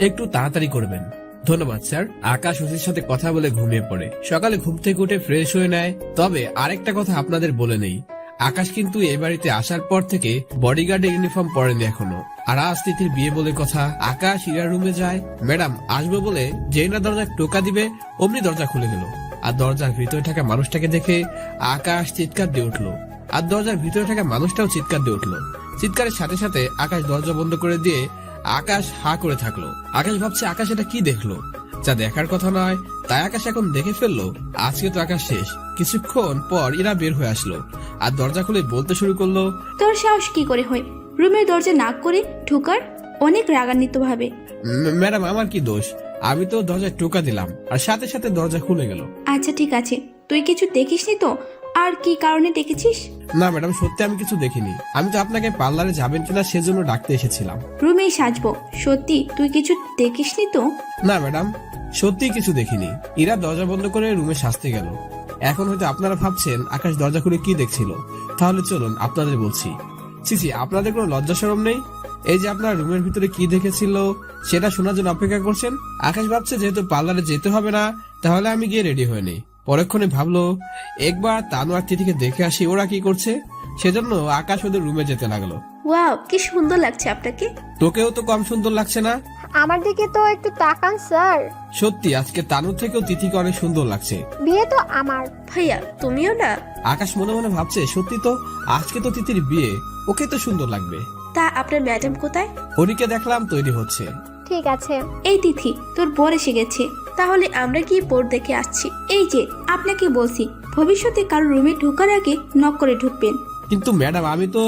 একটু তাড়াতাড়ি করবেন। ধন্যবাদ স্যার। আকাশ ওসির সাথে কথা বলে ঘুমিয়ে পড়ে। সকালে ঘুম থেকে উঠে ফ্রেশ হয়ে নেয়। তবে আরেকটা কথা আপনাদের বলে নেই, আকাশ কিন্তু এই বাড়িতে আসার পর থেকে বডিগার্ডের ইউনিফর্ম পরেনি এখনো। আর আজ তিথির বিয়ে বলে কথা। আকাশ ইরার রুমে যায়, ম্যাডাম আসবে বলে যেই না দরজায় টোকা দিবে অমনি দরজা খুলে গেল। আর দরজার ভিতরে থাকা মানুষটাকে দেখে আকাশ চিৎকার দিয়ে উঠলো। আর দরজার ভিতরে থাকা মানুষটাও চিৎকার দিয়ে উঠলো। চিৎকারের সাথে সাথে আকাশ দরজা বন্ধ করে দিয়ে আকাশ হা করে থাকলো। আকাশ ভাবছে আকাশ এটা কি দেখলো, যা দেখার কথা নয়, তাই আকাশ এখন দেখে ফেললো। আজকে তো আকাশ শেষ। কিছুক্ষণ পর ইরা বের হয়ে আসলো আর দরজা খুলে বলতে শুরু করলো, তোর সাহস কি করে হয় রুমের দরজা নাক করে ঢোকার? অনেক রাগান্বিত ভাবে। ম্যাডাম আমার কি দোষ? আমি তো দরজায় টোকা দিলাম আর সাথে সাথে দরজা খুলে গেল। আচ্ছা ঠিক আছে, তুই কিছু দেখিসনি তো? আর কি কারণে ডেকেছিস? না ম্যাডাম, সত্যি আমি কিছু দেখিনি। আমি তো আপনাকে পার্লারে যাবেন কিনা সেজন্য ডাকতে এসেছিলাম। রুমেই সাজবো। সত্যি তুই কিছু দেখিসনি তো? না ম্যাডাম, সত্যি কিছু দেখিনি। ইরা দরজা বন্ধ করে রুমে সাজতে গেল। এখন হয়তো আপনারা ভাবছেন আকাশ দরজা খুলে কি দেখছিল। তাহলে চলুন আপনাদের বলছি। ছি, আপনাদের কোনো লজ্জা শরম নেই? এই যে আপনার রুমের ভিতরে কি দেখেছিল সেটা শোনার জন্য অপেক্ষা করছেন। আকাশ ভাবছে যেহেতু পার্লারে যেতে হবে না, তাহলে আমি গিয়ে রেডি হয়ে নেই। পরক্ষণে ভাবলো একবার তানু আর তিথিকে দেখে আসি ওরা কি করছে। সেজন্য আকাশ ওদের রুমে যেতে লাগলো। ওয়াও, কি সুন্দর লাগছে আপনাকে। তোকেও তো কম সুন্দর লাগছে না? আমার দিকে তো একটু তাকান স্যার। সত্যি আজকে তানুর থেকেও তিথিকে অনেক সুন্দর লাগছে। বিয়ে তো আমার। ভাইয়া তুমিও না? আকাশ মনে মনে ভাবছে সত্যি তো, আজকে তো তিথির বিয়ে, ওকে তো সুন্দর লাগবে। তা আপনার ম্যাডাম কোথায়? হরিকে দেখলাম তৈরি হচ্ছে। ঠিক আছে। এই তিথি, তোর বর এসে গেছে, তাহলে আমরা গিয়ে বর দেখে আসছি। এই যে আপনাকে বলছি ভবিষ্যতে কারো রুমে ঢোকার আগে নক করে ঢুকবেন। কিন্তু ম্যাডাম আমি তো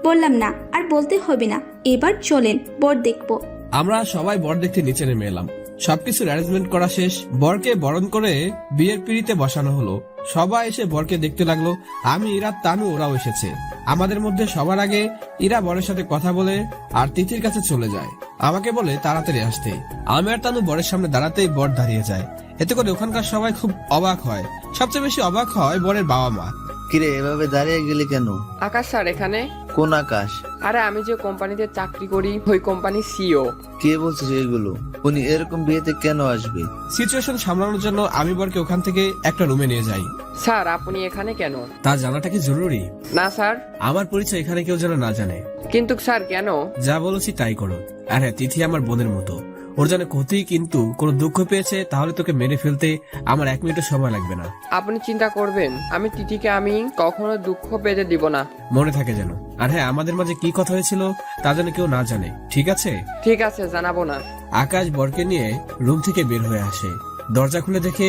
বললাম না, আর বলতে হবে না। এবার চলেন বর দেখবো। আমরা সবাই বর দেখতে নিচে নেমে এলাম। সবকিছুর অ্যারেঞ্জমেন্ট করা শেষ। বরকে বরণ করে বিয়ের পিঁড়িতে বসানো হলো। সবাই এসে বরকে দেখতে লাগলো। আমি, ইরা, তানু ওরাও এসেছে। আমাদের মধ্যে সবার আগে ইরা বরের সাথে কথা বলে আর তিথির কাছে চলে যায়। আমাকে বলে তাড়াতাড়ি আসতে। আমি আর তানু বরের সামনে দাঁড়াতেই বর দাঁড়িয়ে যায়। এতে করে ওখানকার সবাই খুব অবাক হয়। সবচেয়ে বেশি অবাক হয় বরের বাবা মা। কিরে এভাবে দাঁড়িয়ে গেলি কেন? আকাশ স্যার এখানে? কোন আকাশ? আরে আমি যে কোম্পানিতে চাকরি করি ওই কোম্পানির সিও। কে বলছিস এগুলো? উনি এরকম বিয়েতে কেন আসবে? সিচুয়েশন সামলানোর জন্য আমি বরকে ওখান থেকে একটা রুমে নিয়ে যাই। স্যার আপনি এখানে কেন? তা জানাটা কি জরুরি? না স্যার। আমার পরিচয় এখানে কেউ যেন না জানে। কিন্তু স্যার কেন? যা বলেছি তাই করো। আর হ্যাঁ, তিথি আমার বোনের মতো, ওর যেন ক্ষতি, কিন্তু কোনো দুঃখ পেয়েছে তাহলে তোকে মেরে ফেলতে আমার 1 মিনিটও সময় লাগবে না। আপনি চিন্তা করবেন, আমি তিথিকে আমি কখনো দুঃখ পেতে দিব না। মনে থাকে যেন। আর হ্যাঁ, আমাদের মাঝে কি কথা হয়েছিল তা যেন কেউ না জানে, ঠিক আছে? ঠিক আছে, জানাবো না। আকাশ বরকে নিয়ে রুম থেকে বের হয়ে আসে। দরজা খুলে দেখে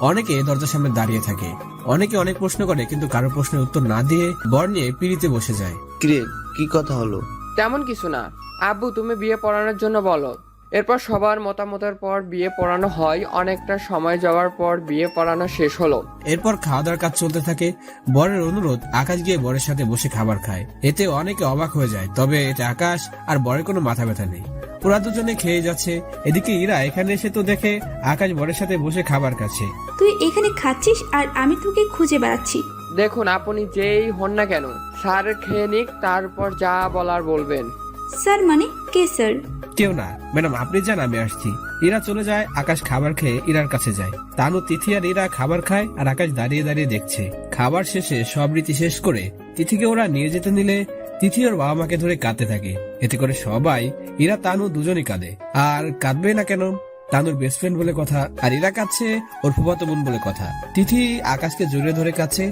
অনেকে দরজার সামনে দাঁড়িয়ে থাকে। অনেকে অনেক প্রশ্ন করে, কিন্তু কারো প্রশ্নের উত্তর না দিয়ে বর নিয়ে পিড়িতে বসে যায়। কিরে, কি কথা হলো? তেমন কিছু না। আব্বু, তুমি বিয়ে পড়ানোর জন্য বলো। এরপর সবার মতামতের পর বিয়ে পড়ানো হয়। অনেকটা সময় যাওয়ার পর বিয়ে পড়ানো শেষ হলো। এরপর খাওয়া দাওয়ার কাজ চলতে থাকে। বরের অনুরোধ, আকাশ গিয়ে বরের সাথে বসে খাবার খায়। এতে অনেকে অবাক হয়ে যায়, তবে এতে আকাশ আর বরের কোনো মাথা ব্যথা নেই। ওরা দুজনে খেয়ে যাচ্ছে। এদিকে ইরা এখানে এসে তো দেখে আকাশ বরের সাথে বসে খাবার খাচ্ছে। তুই এখানে খাচ্ছিস আর আমি তোকে খুঁজে বেড়াচ্ছি। দেখুন, আপনি যেই হন না কেন, স্যার খেয়ে নিক, তারপর যা বলার বলবেন। স্যার মানে কে স্যার? কেউ না ম্যাডাম, আপনি যান, আমি আসছি। ইরা চলে যায়। আকাশ খাবার খেয়ে ইরার কাছে যায়। তানু, তিথি আর ইরা খাবার খায় আর আকাশ দাঁড়িয়ে দাঁড়িয়ে দেখছে। খাবার শেষে সব রীতি শেষ করে তিথিকে ওরা নিয়ে যেতে নিলে তিথি ওর বাবা মাকে ধরে কাঁদতে থাকে। এতে করে সবাই, ইরা তানু দুজনই কাঁদে। আর কাঁদবে না কেন, তানুর বেস্ট ফ্রেন্ড বলে কথা, আর ইরা কাঁদছে ওর ফুফাতো বোন বলে কথা। তিথি আকাশকে জড়িয়ে ধরে কাঁদছে।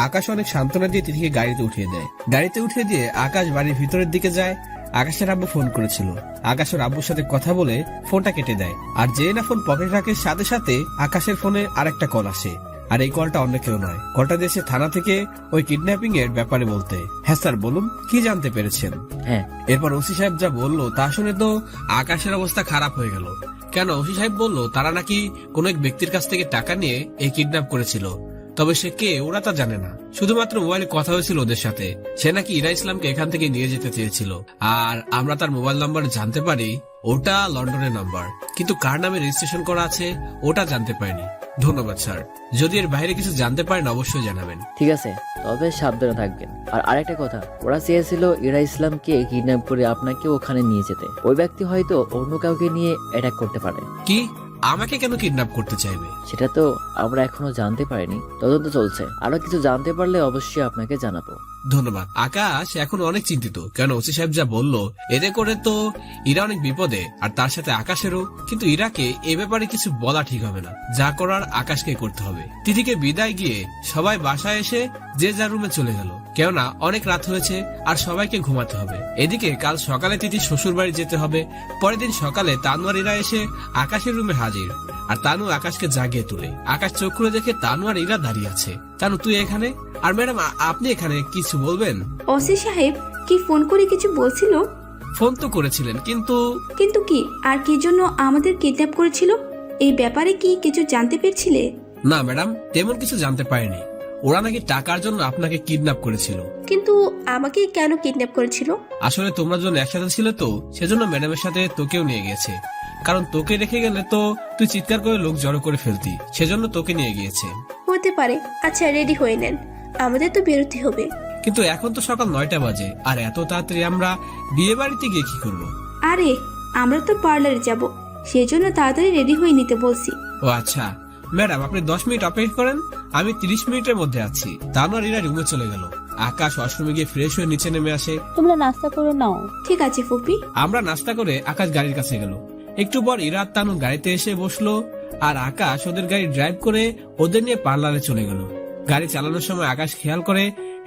আকাশ অনেক সান্ত্বনা দিয়ে তিথিকে গাড়িতে উঠিয়ে দেয়। গাড়িতে উঠিয়ে দিয়ে আকাশ বাড়ির ভিতরের দিকে যায়। আকাশের আব্বু ফোন করেছিল। আকাশ ওর আব্বুর সাথে কথা বলে ফোনটা কেটে দেয়। আর যে না ফোন পকেটে রাখে, সাথে সাথে আকাশের ফোনে আরেকটা কল আসে। আর এই কলটা অন্য কেউ নয়, কলটা দিয়েছে থানা থেকে ওই কিডন্যাপিং এর ব্যাপারে বলতে। হ্যাঁ স্যার বলুন, কি জানতে পেরেছেন? হ্যাঁ, এরপর ওসি সাহেব যা বললো তা শুনে তো আকাশের অবস্থা খারাপ হয়ে গেল। কেন, ওসি সাহেব বললো তারা নাকি কোন এক ব্যক্তির কাছ থেকে টাকা নিয়ে এই কিডন্যাপ করেছিল। তবে সে কে ওরা তা জানে না, শুধুমাত্র মোবাইলে কথা হয়েছিল ওদের সাথে। সে নাকি ইরা ইসলামকে এখান থেকে নিয়ে যেতে চেয়েছিল। আর আমরা তার মোবাইল নাম্বার জানতে পারি ওটা লন্ডনের নাম্বার, কিন্তু কার নামে রেজিস্ট্রেশন করা আছে ওটা জানতে পারিনি। ধন্যবাদ স্যার, যদি এর বাইরে কিছু জানতে পারেন অবশ্যই জানাবেন। ঠিক আছে, তবে সাবধানে থাকবেন। আর আরেকটা কথা, ওরা চেয়েছিল ইরা ইসলামকে কিডন্যাপ করে আপনাকে ওখানে নিয়ে যেতে। ওই ব্যক্তি হয়তো অন্য কাউকে নিয়ে অ্যাটাক করতে পারে। কি, আমাকে কেন কিডন্যাপ করতে চাইবে? সেটা তো আমরা এখনো জানতে পারিনি, তদন্ত চলছে। আরো কিছু জানতে পারলে অবশ্যই আপনাকে জানাবো। ধন্যবাদ। আকাশ এখন অনেক চিন্তিত, কেন ওসি সাহেব যা বললো এতে করে তো ইরা অনেক বিপদে, আর তার সাথে আকাশেরও। কিন্তু ইরাকে এ ব্যাপারে কিছু বলা ঠিক হবে না, যা করার আকাশকে করতে হবে। তিথিকে বিদায় গিয়ে সবাই বাসায় এসে যে যার রুমে চলে গেল, কেননা অনেক রাত হয়েছে আর সবাইকে ঘুমাতে হবে। এদিকে কাল সকালে তিথি শ্বশুর বাড়ি যেতে হবে। পরের দিন সকালে তানু আর ইরা এসে আকাশের রুমে হাজির, আর তানু আকাশকে জাগিয়ে তুলে। আকাশ চোখ খুলে দেখে তানু আর ইরা দাঁড়িয়ে আছে। তানু, তুই এখানে? আর ম্যাডাম আপনি এখানে, কিছু বলবেন? ওসি সাহেব কি ফোন করে কিছু বলছিল? ফোন তো করেছিলেন, কিন্তু কিন্তু কি আর কি জন্য আমাদের কিডন্যাপ করেছিল এই ব্যাপারে কি কিছু জানতে পেরেছিলে? না ম্যাডাম, তেমন কিছু জানতে পারিনি। ওরা নাকি টাকার জন্য আপনাকে কিডন্যাপ করেছিল। কিন্তু আমাকে কেন কিডন্যাপ করেছিল? আসলে তোমরা যখন একসাথে ছিলে তো সেজন্য ম্যাডামের সাথে তোকেও নিয়ে গেছে। কারণ তোকে রেখে গেলে তো তুই চিৎকার করে লোক জড়ো করে ফেলতি, সেজন্য তোকে নিয়ে গিয়েছে। হতে পারে। আচ্ছা, রেডি হয়ে নেন, আমাদের তো বেরোতে হবে। কিন্তু এখন তো সকাল 9টা বাজে, আর এত তাড়াতাড়ি আমরা বিয়ে বাড়িতে গিয়ে কি করবো? আরে আমরা তো পার্লারে যাব, সেজন্য তাড়াতাড়ি রেডি হয়ে নিতে বলছি। ও আচ্ছা ম্যাডাম, আপনি 10 মিনিট অপেক্ষা করেন, আমি 30 মিনিটের মধ্যে আছি। তারপর এরা রুমে চলে গেল। আকাশ ওয়াশরুমে গিয়ে ফ্রেশ হয়ে নিচে নেমে আসে। তোমরা নাস্তা করে নাও। ঠিক আছে ফুপি। আমরা নাস্তা করে আকাশ গাড়ির কাছে গেল। একটু পর ইরা তানু গাড়িতে এসে বসলো, আর আকাশ ওদের গাড়ি ড্রাইভ করে ওদের নিয়ে পার্লারে চলে গেল। গাড়ি চালানোর সময় আকাশ খেয়াল করে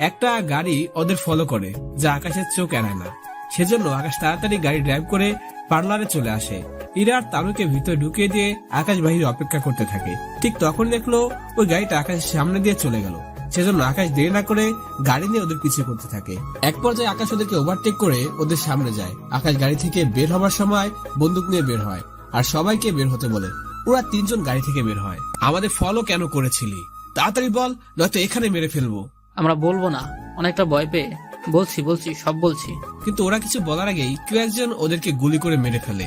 একটা গাড়ি ওদের ফলো করে, যা আকাশের চোখ এড়ায় না। সেজন্য আকাশ তাড়াতাড়ি গাড়ি ড্রাইভ করে পার্লারে চলে আসে। ইরা আর তানুকে ভিতরে ঢুকিয়ে দিয়ে আকাশ বাহিরে অপেক্ষা করতে থাকে। ঠিক তখন দেখলো ওই গাড়িটা আকাশের সামনে দিয়ে চলে গেল। সেজন্য আকাশ দেরি না করে গাড়ি নিয়ে ওদের পিছু করতে থাকে। এক পর্যায়ে আকাশ ওদেরকে ওভারটেক করে ওদের সামনে যায়। আকাশ গাড়ি থেকে বের হবার সময় বন্দুক নিয়ে বের হয় আর সবাইকে বের হতে বলে। ওরা 3 জন গাড়ি থেকে বের হয়। আমাদের ফলো কেন করেছিলি? তাড়াতাড়ি বল, নয়তো এখানে মেরে ফেলবো। আমরা বলবো না, অনেকটা ভয় পেয়ে। বলছি সব বলছি। কিন্তু ওরা কিছু বলার আগেই কেউ একজন ওদেরকে গুলি করে মেরে ফেলে।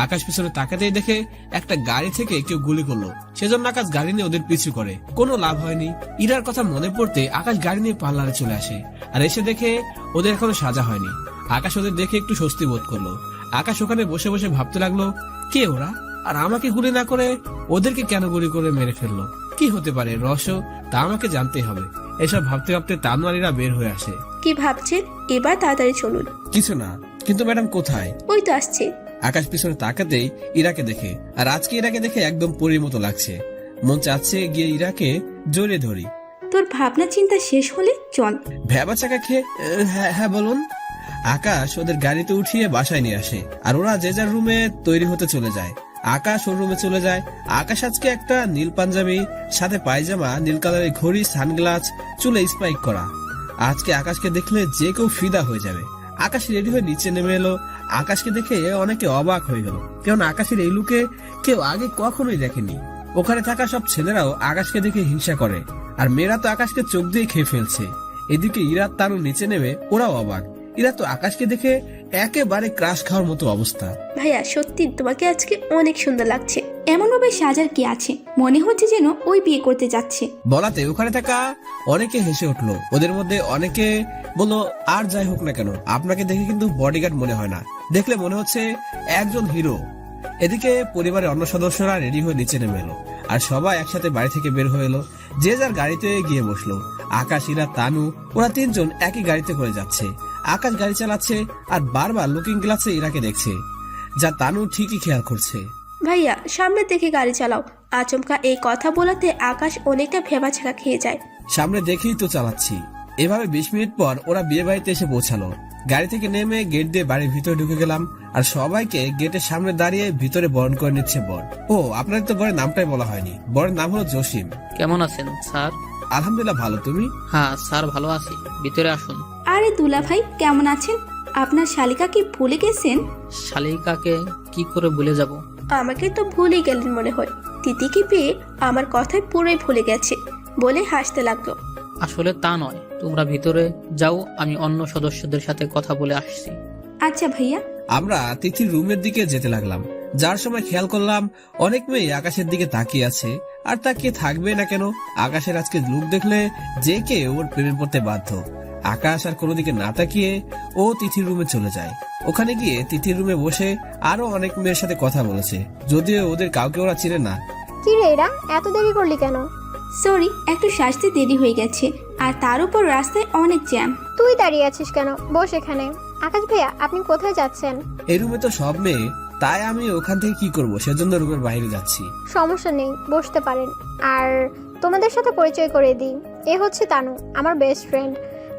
আকাশ পিছনে তাকাতেই দেখে একটা গাড়ি থেকে কেউ গুলি করলো। সেজন্য আকাশ গাড়ি নিয়ে ওদের পিছু করে। কোনো লাভ হয়নি। ইরার কথা মনে পড়তে আকাশ গাড়ি নিয়ে পার্লারে চলে আসে, আর এসে দেখে ওদের এখনো সাজা হয়নি। আকাশ ওদের দেখে একটু স্বস্তি বোধ করলো। আকাশ ওখানে বসে বসে ভাবতে লাগলো, কে ওরা, আর আমাকে গুলি না করে ওদেরকে কেন গুলি করে মেরে ফেললো? কি হতে পারে রহস্য, তা আমাকে জানতেই হবে। এসব ভাবতে ভাবতে তানু আর ইরা বের হয়ে আসে। কি ভাবছেন? এবার তাড়াতাড়ি চলুন। কিছু না, কিন্তু ম্যাডাম কোথায়? ওই তো আসছে। আকাশ পিছনে তাকাতেই ইরাকে দেখে, আর আজকে ইরাকে দেখে একদম পরীর মতো লাগছে। মন চাচ্ছে গিয়ে ইরাকে জড়িয়ে ধরি। তোর ভাবনা চিন্তা শেষ হলে চল। ভেবা চাকা খেয়ে হ্যাঁ বলুন। আকাশ ওদের গাড়িতে উঠিয়ে বাসায় নিয়ে আসে, আর ওরা যে যার রুমে তৈরি হতে চলে যায়। আকাশ ওর রুমে চলে যায়। আকাশ আজকে একটা নীল পাঞ্জাবি, সাথে পায়জামা, নীল কালারের ঘড়ি, সানগ্লাস, চুলে স্পাইক করা। আজকে আকাশকে দেখলে যে কেউ ফিদা হয়ে যাবে। আকাশ রেডি হয়ে নিচে নেমে এলো। আকাশকে দেখে অনেকে অবাক হয়ে গেল, কারণ আকাশের এই লুকে কেউ আগে কখনোই দেখেনি। ওখানে থাকা সব ছেলেরাও আকাশকে দেখে হিংসা করে, আর মেয়েরা তো আকাশকে চোখ দিয়ে খেয়ে ফেলছে। এদিকে ইরা তারও নিচে নেমে ওরাও অবাক। ইরা তো আকাশকে দেখে একেবারে ক্রাশ খাওয়ার মতো অবস্থা। ভাইয়া সত্যি তোমাকে আজকে অনেক সুন্দর লাগছে। এমন ভাবে সাজার কি আছে, মনে হচ্ছে যেন ওই বিয়ে করতে যাচ্ছে। বলাতে ওখানে থাকা অনেকে হেসে উঠলো। ওদের মধ্যে অনেকে বললো, আর যাই হোক না কেন, আপনাকে দেখে কিন্তু বডিগার্ড মনে হয় না, দেখলে মনে হচ্ছে একজন হিরো। এদিকে পরিবারের অন্য সদস্যরা রেডি হয়ে নিচে নেমে এলো, আর সবাই একসাথে বাড়ি থেকে বের হয়ে এলো। যে যার গাড়িতে গিয়ে বসলো। আকাশ, ইরা, তানু ওরা তিনজন একই গাড়িতে করে যাচ্ছে। আকাশ গাড়ি চালাচ্ছে আর বারবার লুকিং গ্লাসে ইরাকে দেখছে, যা তানু ঠিকই খেয়াল করছে। ভাইয়া সামনে দেখে গাড়ি চালাও। আচমকা এই কথা বলাতে আকাশ অনেকটা ভেবাছেকা খেয়ে যায়। সামনে দেখেই তো চালাচ্ছি। এভাবে 20 মিনিট পর ওরা বিয়ে বাড়িতে এসে পৌঁছালো। গাড়ি থেকে নেমে গেট দিয়ে বাড়ির ভিতরে ঢুকে গেলাম, আর সবাইকে গেটের সামনে দাঁড়িয়ে ভিতরে বরণ করে নিচ্ছে বর। ও, আপনাদের তো বরের নামটাই বলা হয়নি। বরের নাম হলো জসিম। কেমন আছেন স্যার? আলহামদুলিল্লাহ ভালো, তুমি? হ্যাঁ স্যার, ভালো আছি। ভিতরে আসুন। আরে দুলা ভাই কেমন আছেন? আপনার শালিকা কি ভুলে গেছেন? শালিকাকে কি করে ভুলে যাব? আমাকে তো ভুলে গেলেন মনে হয়। তিতিকে পেয়ে আমার কথায় পুরোই ভুলে গেছে বলে হাসতে লাগলো। আসলে তা নয়, তোমরা ভিতরে যাও, আমি অন্য সদস্যদের সাথে কথা বলে আসছি। আচ্ছা ভাইয়া। আমরা তিথির রুমের দিকে যেতে লাগলাম। যার সময় খেয়াল করলাম অনেক মেয়ে আকাশের দিকে তাকিয়ে আছে, আর তাকিয়ে থাকবে না কেন? আকাশের আজকে লুক দেখলে যে কে ওর প্রেমে পড়তে বাধ্য। আকাশ আর কোনো দিকে না তাকিয়ে ও তিথির রুমে চলে যায়। ওখানে গিয়ে তিথির রুমে বসে আরো অনেক মেয়ের সাথে কথা বলেছে, যদিও ওদের কাউকে ওরা চিনে না। কি রে এরা, এত দেরি করলি কেন? সরি, একটু সাজতে দেরি হয়ে গেছে, আর তার উপর রাস্তায় অনেক জ্যাম। তুই দাঁড়িয়ে আছিস কেন? বস এখানে। আকাশ ভাইয়া, আপনি কোথায় যাচ্ছেন? এই রুমে তো সব মেয়ে, তাই আমি ওখান থেকে কি করব, সেজন্য রুমের বাইরে যাচ্ছি। সমস্যা নেই, বসতে পারেন। আর তোমাদের সাথে পরিচয় করে দিই, এ হচ্ছে তানু, আমার বেস্ট ফ্রেন্ড।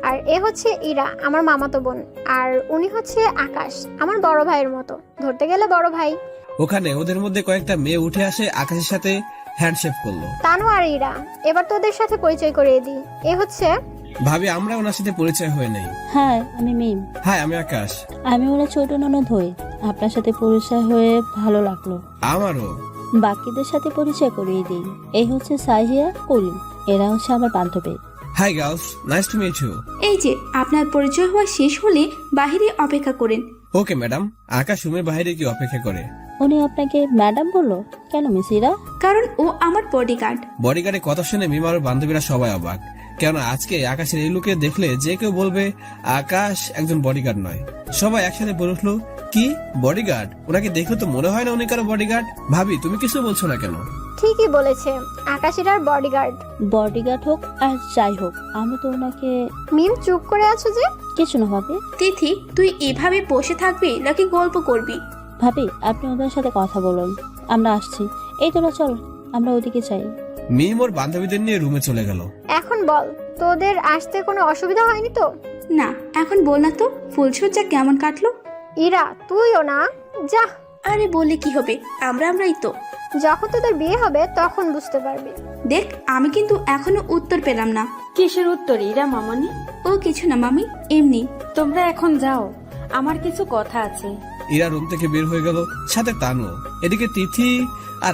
আর এ হচ্ছে ইরা, আমার মামাতো বোন। আর উনি হচ্ছে আকাশ, আমার বড় ভাইয়ের মতো, ধরতে গেলে বড় ভাই। ওখানে ওদের মধ্যে কয়েকটা মেয়ে উঠে আসে, আকাশের সাথে হ্যান্ডশেক করলো। তানু আর ইরা, এবার তোদের সাথে পরিচয় করিয়ে দিই, এ হচ্ছে ভাবি, আমরা ওনার সাথে পরিচয় হয়ে নেই। হ্যাঁ, আমি মিম। হ্যাঁ, আমি আকাশ। আমি ওরা ছোট ননদ হই। আপনার সাথে পরিচয় হয়ে ভালো লাগলো। আমারও। বাকিদের সাথে পরিচয় করিয়ে দিই। এই হচ্ছে সাহিয়া, করিম। এরা হচ্ছে আমার বান্ধবী। Hi girls, nice to meet you. এই যে আপনার পরিচয় হওয়া শেষ হলে বাহিরে অপেক্ষা করেন। Okay madam. আকাশ রুমের বাইরে কি অপেক্ষা করে? উনি আপনাকে ম্যাডাম বললো কেন মিস ইরা? কারণ ও আমার বডিগার্ড। বডিগার্ডের কথা শুনে মিমার বান্ধবীরা সবাই অবাক, কেন আজকে আকাশের এই লুকে দেখলে যে কেউ বলবে আকাশ একজন বডিগার্ড নয়। সবাই একসাথে বলে উঠলো, কি বডিগার্ড? ওনাকে দেখলে তো মনে হয় না উনি কারো বডিগার্ড। ভাবি, তুমি কিছু বলছো না কেন? ঠিকই বলেছে, আকাশ ইরার বডিগার্ড। বডিগার্ড হোক আর যাই হোক, আমি তো ওনাকে। মিম চুপ করে আছো যে? কিছু না ভাবি। তিথি, তুই এভাবে বসে থাকবি নাকি গল্প করবি? ভাবি, আপনি ওদের সাথে কথা বলুন, আমরা আসছি। এই তোরা চল, আমরা ওদিকে যাই। মিম ওর বান্ধবীদের নিয়ে রুমে চলে গেল। এখন বল, তোদের আসতে কোনো অসুবিধা হয়নি তো? না, এখন বল না তো, ফুলসজ্জা কেমন কাটলো? ইরা, তুইও না যা। আরে বললে কি হবে, আমরাই তো। যখন তোদের বিয়ে হবে তখন বুঝতে পারবি। দেখ, আমি কিন্তু এখনো উত্তর পেলাম না। কিসের উত্তর ইরা মামনি? ও কিছু না মামি, এমনি। তোমরা এখন যাও, আমার কিছু কথা আছে। ইরা রুম থেকে বের হয়ে গেল, সাথে তানু। এদিকে তিথি আর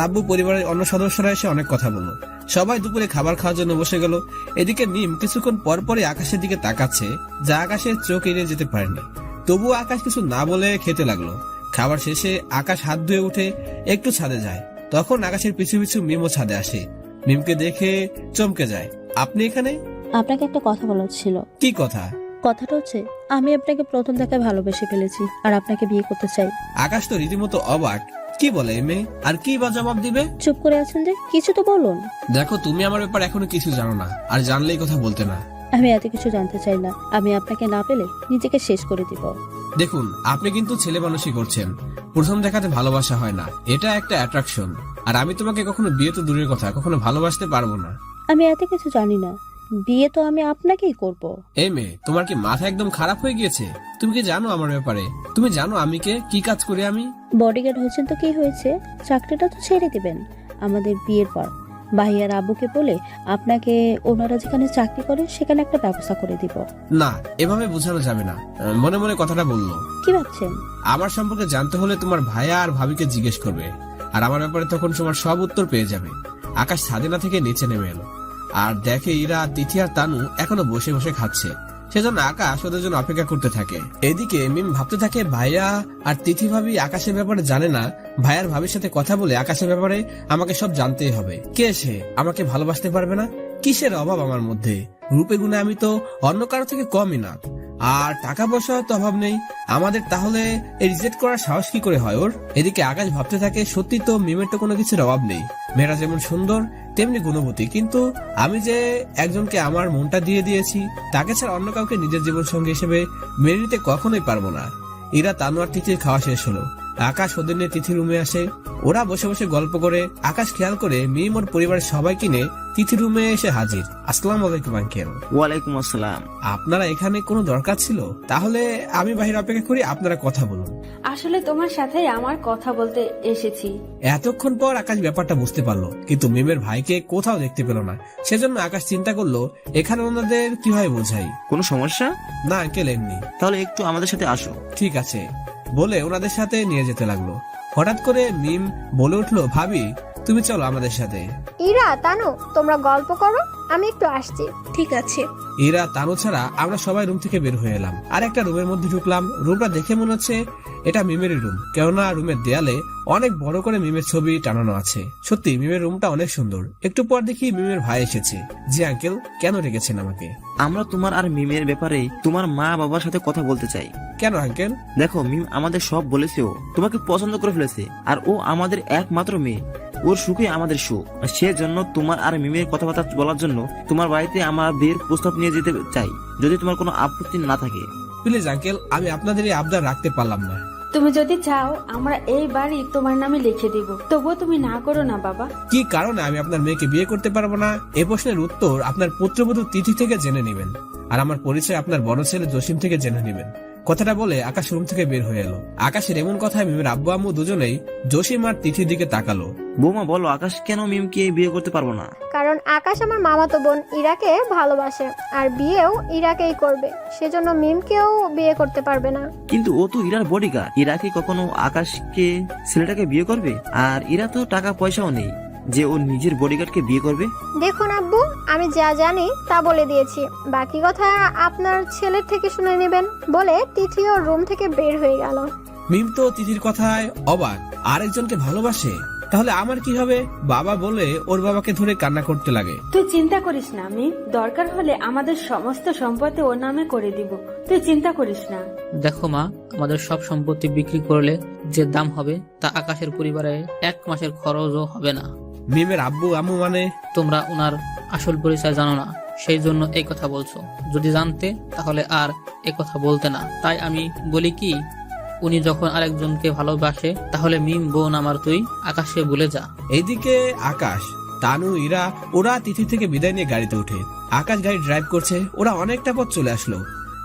আব্বু পরিবারের অন্য সদস্যরা এসে অনেক কথা বলল। সবাই দুপুরে খাবার খাওয়ার জন্য বসে গেল। এদিকে মিম কিছুক্ষণ পর পরই আকাশের দিকে তাকাচ্ছে, যা আকাশের চোখ এড়িয়ে যেতে পারেনি। তবুও আকাশ কিছু না বলে খেতে লাগলো। খাবার শেষে আকাশ হাত ধুয়ে উঠে একটু ছাদে যায়। তখন আকাশের পিছু পিছু মিমও ছাদে আসে। মিমকে দেখে চমকে যায়, আপনি এখানে? আপনাকে একটা কথা বলার ছিল। কি কথা? কথাটা হচ্ছে, আমি আপনাকে প্রথম দেখায় ভালোবেসে ফেলেছি আর আপনাকে বিয়ে করতে চাই। আকাশ তো রীতিমতো অবাক, কি বলে এই মেয়ে? আর কি বা জবাব দিবে? চুপ করে আছেন যে, কিছু তো বলুন। দেখো, তুমি আমার ব্যাপার এখনো কিছু জানো না, আর জানলেই কথা বলতে না। আমি এত কিছু জানতে চাই না। আমি আপনাকে না পেলে নিজেকে শেষ করে দিব। দেখুন, আপনি কিন্তু ছেলে মানুষই করছেন। প্রথম দেখাতে ভালোবাসা হয় না, এটা একটা অ্যাট্রাকশন। আর আমি তোমাকে কখনো বিয়ে তো দূরের কথা, কখনো ভালোবাসতে পারবো না। আমি এত কিছু জানি না। বিয়ে তো আমি আপনাকেই করব। এই মেয়ে, তোমার কি মাথা একদম খারাপ হয়ে গিয়েছে? তুমি কি জানো আমার ব্যাপারে? তুমি জানো আমি কি কাজ করি আমি? বডিগার্ড হয়েছেন তো কি হয়েছে, চাকরিটা তো ছেড়ে দিবেন আমাদের বিয়ের পর। ভাইয়ার আব্বুকে বলে আপনাকে ওনারা যেখানে চাকরি করে সেখানে একটা ব্যবস্থা করে দিব। না, এভাবে বোঝানো যাবে না। মনে মনে কথাটা বললো। কি ভাবছেন? আমার সম্পর্কে জানতে হলে তোমার ভাইয়া আর ভাবিকে জিজ্ঞেস করবে, আর আমার ব্যাপারে তখন তোমার সব উত্তর পেয়ে যাবে। আকাশ ছাদিনা থেকে নিচে নেমে এলো আর দেখে ইরা, তিথি আর তানু এখনো বসে বসে খাচ্ছে। সেজন্য আকাশ ওদের জন্য অপেক্ষা করতে থাকে। এদিকে মিম ভাবতে থাকে ভাইয়া আর তিথি ভাবি আকাশের ব্যাপারে জানে না। ভাইয়ার ভাবির সাথে কথা বলে আকাশের ব্যাপারে আমাকে সব জানতেই হবে। কে সে? আমাকে ভালোবাসতে পারবে না? কিসের অভাব আমার মধ্যে? রূপে গুণে আমি তো অন্য কারো থেকে কমই না, আর টাকা পয়সাও তো অভাব নেই আমাদের। তাহলে রিজেক্ট করার সাহস কি করে হয় ওর? এদিকে আকাশ ভাবতে থাকে সত্যি তো মিমের তো কোনো কিছুর অভাব নেই। মেয়েরা যেমন সুন্দর তেমনি গুণবতী, কিন্তু আমি যে একজনকে আমার মনটা দিয়ে দিয়েছি তাকে ছাড়া অন্য কাউকে নিজের জীবন সঙ্গী হিসেবে মেনে নিতে কখনোই পারবো না। ইরা, তানু আর তিথির খাওয়া শেষ হলো। আকাশ ওদের নিয়ে তিথির রুমে আসে। ওরা বসে বসে গল্প করে। আকাশ খেয়াল করে মিম ওর পরিবারের সবাইকে নিয়ে তিথির রুমে এসে হাজির। আসসালামু আলাইকুম আঙ্কেল। ওয়ালাইকুম আসসালাম। আপনারা এখানে কোনো দরকার ছিল? তাহলে আমি বাইরে অপেক্ষা করি, আপনারা কথা বলুন। আসলে তোমার সাথে আমার কথা বলতে এসেছি। এতক্ষণ পর আকাশ ব্যাপারটা বুঝতে পারলো, কিন্তু মিমের ভাইকে কোথাও দেখতে পেল না। সেজন্য আকাশ চিন্তা করলো এখানে ওনাদের কিভাবে বোঝাই। কোনো সমস্যা? না আঙ্কেল, এমনি। তাহলে একটু আমাদের সাথে আসো। ঠিক আছে বলে ওনাদের সাথে নিয়ে যেতে লাগলো। হঠাৎ করে মিম বলে উঠলো, ভাবি তুমি চলো আমাদের সাথে। ইরা, তানু, তোমরা গল্প করো, আমি একটু আসছি। ঠিক আছে। ইরা, তানু ছাড়া আমরা সবাই রুম থেকে বের হয়ে এলাম আর একটা রুমের মধ্যে ঢুকলাম। রুমটা দেখে মনে হচ্ছে এটা মিমের রুম, কেননা রুমের দেয়ালে অনেক বড় করে মিমের ছবি টানানো আছে। সত্যি মিমের রুমটা অনেক সুন্দর। একটু পর দেখি মিমের ভাই এসেছে। জি আঙ্কেল, কেন রেখেছেন আমাকে? আমরা তোমার আর মিমের ব্যাপারে তোমার মা বাবার সাথে কথা বলতে চাই। কেন আঙ্কেল? দেখো, মিম আমাদের সব বলেছে, ও তোমাকে পছন্দ করে ফেলেছে, আর ও আমাদের একমাত্র মেয়ে। ওর সুখে আমাদের সুখ। সেজন্য তোমার আর মিমের কথাবার্তা বলার জন্য তোমার বাড়িতে আমাদের প্রস্তাব নিয়ে যেতে চাই, যদি তোমার কোনো আপত্তি না থাকে। প্লিজ আঙ্কেল, আমি আপনাদের এই আবদার রাখতে পারলাম না। তুমি যদি চাও আমরা এই বাড়ি তোমার নামে লিখে দিব, তবুও তুমি না করো না বাবা। কি কারণে আমি আপনার মেয়েকে বিয়ে করতে পারবো না? এ প্রশ্নের উত্তর আপনার পুত্রবধূ তিথি থেকে জেনে নেবেন, আর আমার পরিচয় আপনার বড় ছেলে জসিম থেকে জেনে নেবেন। কথাটা বলে আকাশ রুম থেকে বের হয়ে এলো। আকাশের এমন কথায় মিমের আব্বু আম্মু দুজনেই জসিম আর তিথির দিকে তাকালো। বৌমা বলো, আকাশ কেন মিমকে বিয়ে করতে পারবো না? কারণ আকাশ আমার মামাতো বোন ইরাকে ভালোবাসে, আর বিয়েও ইরাকেই করবে। সেজন্য মিমকেও বিয়ে করতে পারবে না। কিন্তু ও তো ইরার বডিগার্ড। ইরা কি কখনো আকাশকে, ছেলেটাকে বিয়ে করবে? আর ইরা তো টাকা পয়সাও নেই যে ও নিজের বডিগার্ডকে বিয়ে করবে। দেখুন আব্বু, আমি যা জানি তা বলে দিয়েছি, বাকি কথা আপনার ছেলের থেকে শুনে নেবেন। বলে তিথি ওর রুম থেকে বের হয়ে গেল। মিম তো তিথির কথায় অবাক। আরেকজনকে ভালোবাসে? তাহলে আমার কি হবে? বাবা বলে ওর বাবাকে ধরে কান্না করতে লাগে। তুই চিন্তা করিস না, আমি দরকার হলে আমাদের সমস্ত সম্পত্তি ওর নামে করে দিব, তুই চিন্তা করিস না। দেখো মা, আমাদের সব সম্পত্তি বিক্রি করলে যে দাম হবে তা আকাশের পরিবারে 1 মাসের খরচও হবে না। মিমের আব্বু আম্মু মানে? তোমরা ওনার আসল পরিচয় জানো না, সেই জন্য এই কথা বলছো। যদি জানতে তাহলে আর এই কথা বলতে না। তাই আমি বলি কি, উনি যখন আরেকজনকে ভালোবাসে তাহলে মিম বোন আমার, তুই আকাশকে ভুলে যা। এইদিকে আকাশ, তানু, ইরা ওরা তিথি থেকে বিদায় নিয়ে গাড়িতে উঠে। আকাশ গাড়ি ড্রাইভ করছে। ওরা অনেকটা পথ চলে আসলো।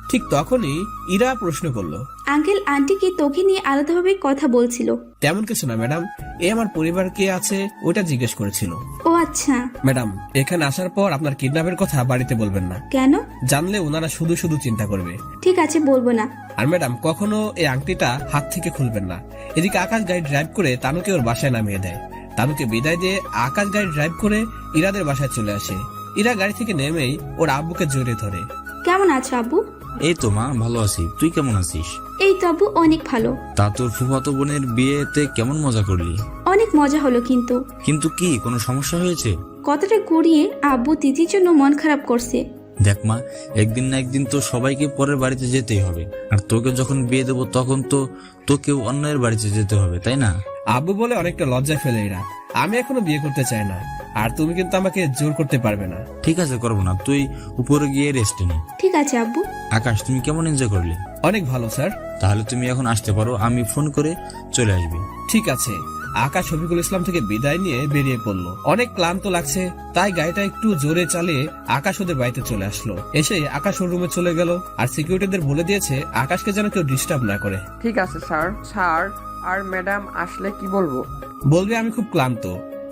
ঠিক তখনই ইরা প্রশ্ন করলো, আঙ্কেল আন্টি কি তোকে নিয়ে আলাদাভাবে কথা বলছিল? তেমন কিছু না ম্যাডাম, এ আমার পরিবার কে আছে ওটা জিজ্ঞেস করেছিল। ও আচ্ছা। ম্যাডাম, এখানে আসার পর আপনার কিডন্যাপের কথা বাড়িতে বলবেন না। কেন? জানলে ওনারা শুধু শুধু চিন্তা করবে। ঠিক আছে, বলবো না। আর ম্যাডাম, কখনো এই আংটিটা হাত থেকে খুলবেন না। এদিকে আকাশ গাড়ি ড্রাইভ করে তানুকে ওর বাসায় নামিয়ে দেয়। তানুকে বিদায় দিয়ে আকাশ গাড়ি ড্রাইভ করে ইরাদের বাসায় চলে আসে। ইরা গাড়ি থেকে নেমেই ওর আব্বুকে জড়িয়ে ধরে। কেমন আছো আব্বু? এই তো মা, ভালো আছি। তুই কেমন আছিস? এই তো আব্বু, অনেক ভালো। তা তোর ফুফাতো বোনের বিয়েতে কেমন মজা করলি? অনেক মজা হলো, কিন্তু কিন্তু কি কোনো সমস্যা হয়েছে? কথাটা ঘুরিয়ে আব্বু তিথির জন্য মন খারাপ করছে। দেখ মা, একদিন না একদিন তো সবাইকে পরের বাড়িতে যেতেই হবে, আর তোকে যখন বিয়ে দেবো তখন তো তোকেও অন্যের বাড়িতে যেতে হবে, তাই না? আব্বু বলে অনেকটা লজ্জা ফেলে ইরা। আমি এখনো বিয়ে করতে চাই না, আর তুমি কিন্তু আমাকে জোর করতে পারবে না। ঠিক আছে, করবো না, তুই উপরে গিয়ে রেস্ট নে। ঠিক আছে আব্বু। আকাশ, তুমি কেমন এনজয় করলে? অনেক ভালো স্যার। তাহলে তুমি এখন আসতে পারো, আমি ফোন করে চলে আসবি। ঠিক আছে। আকাশ শফিকুল ইসলাম থেকে বিদায় নিয়ে বেরিয়ে পড়লো। অনেক ক্লান্ত লাগছে, তাই গাড়িটা একটু জোরে চালিয়ে আকাশ ওদের বাড়িতে চলে আসলো। এসে আকাশ ওর রুমে চলে গেল, আর সিকিউরিটিদের বলে দিয়েছে আকাশকে যেন কেউ ডিস্টার্ব না করে। ঠিক আছে স্যার। স্যার আর ম্যাডাম আসলে কি বলবো? বলবে আমি খুব ক্লান্ত,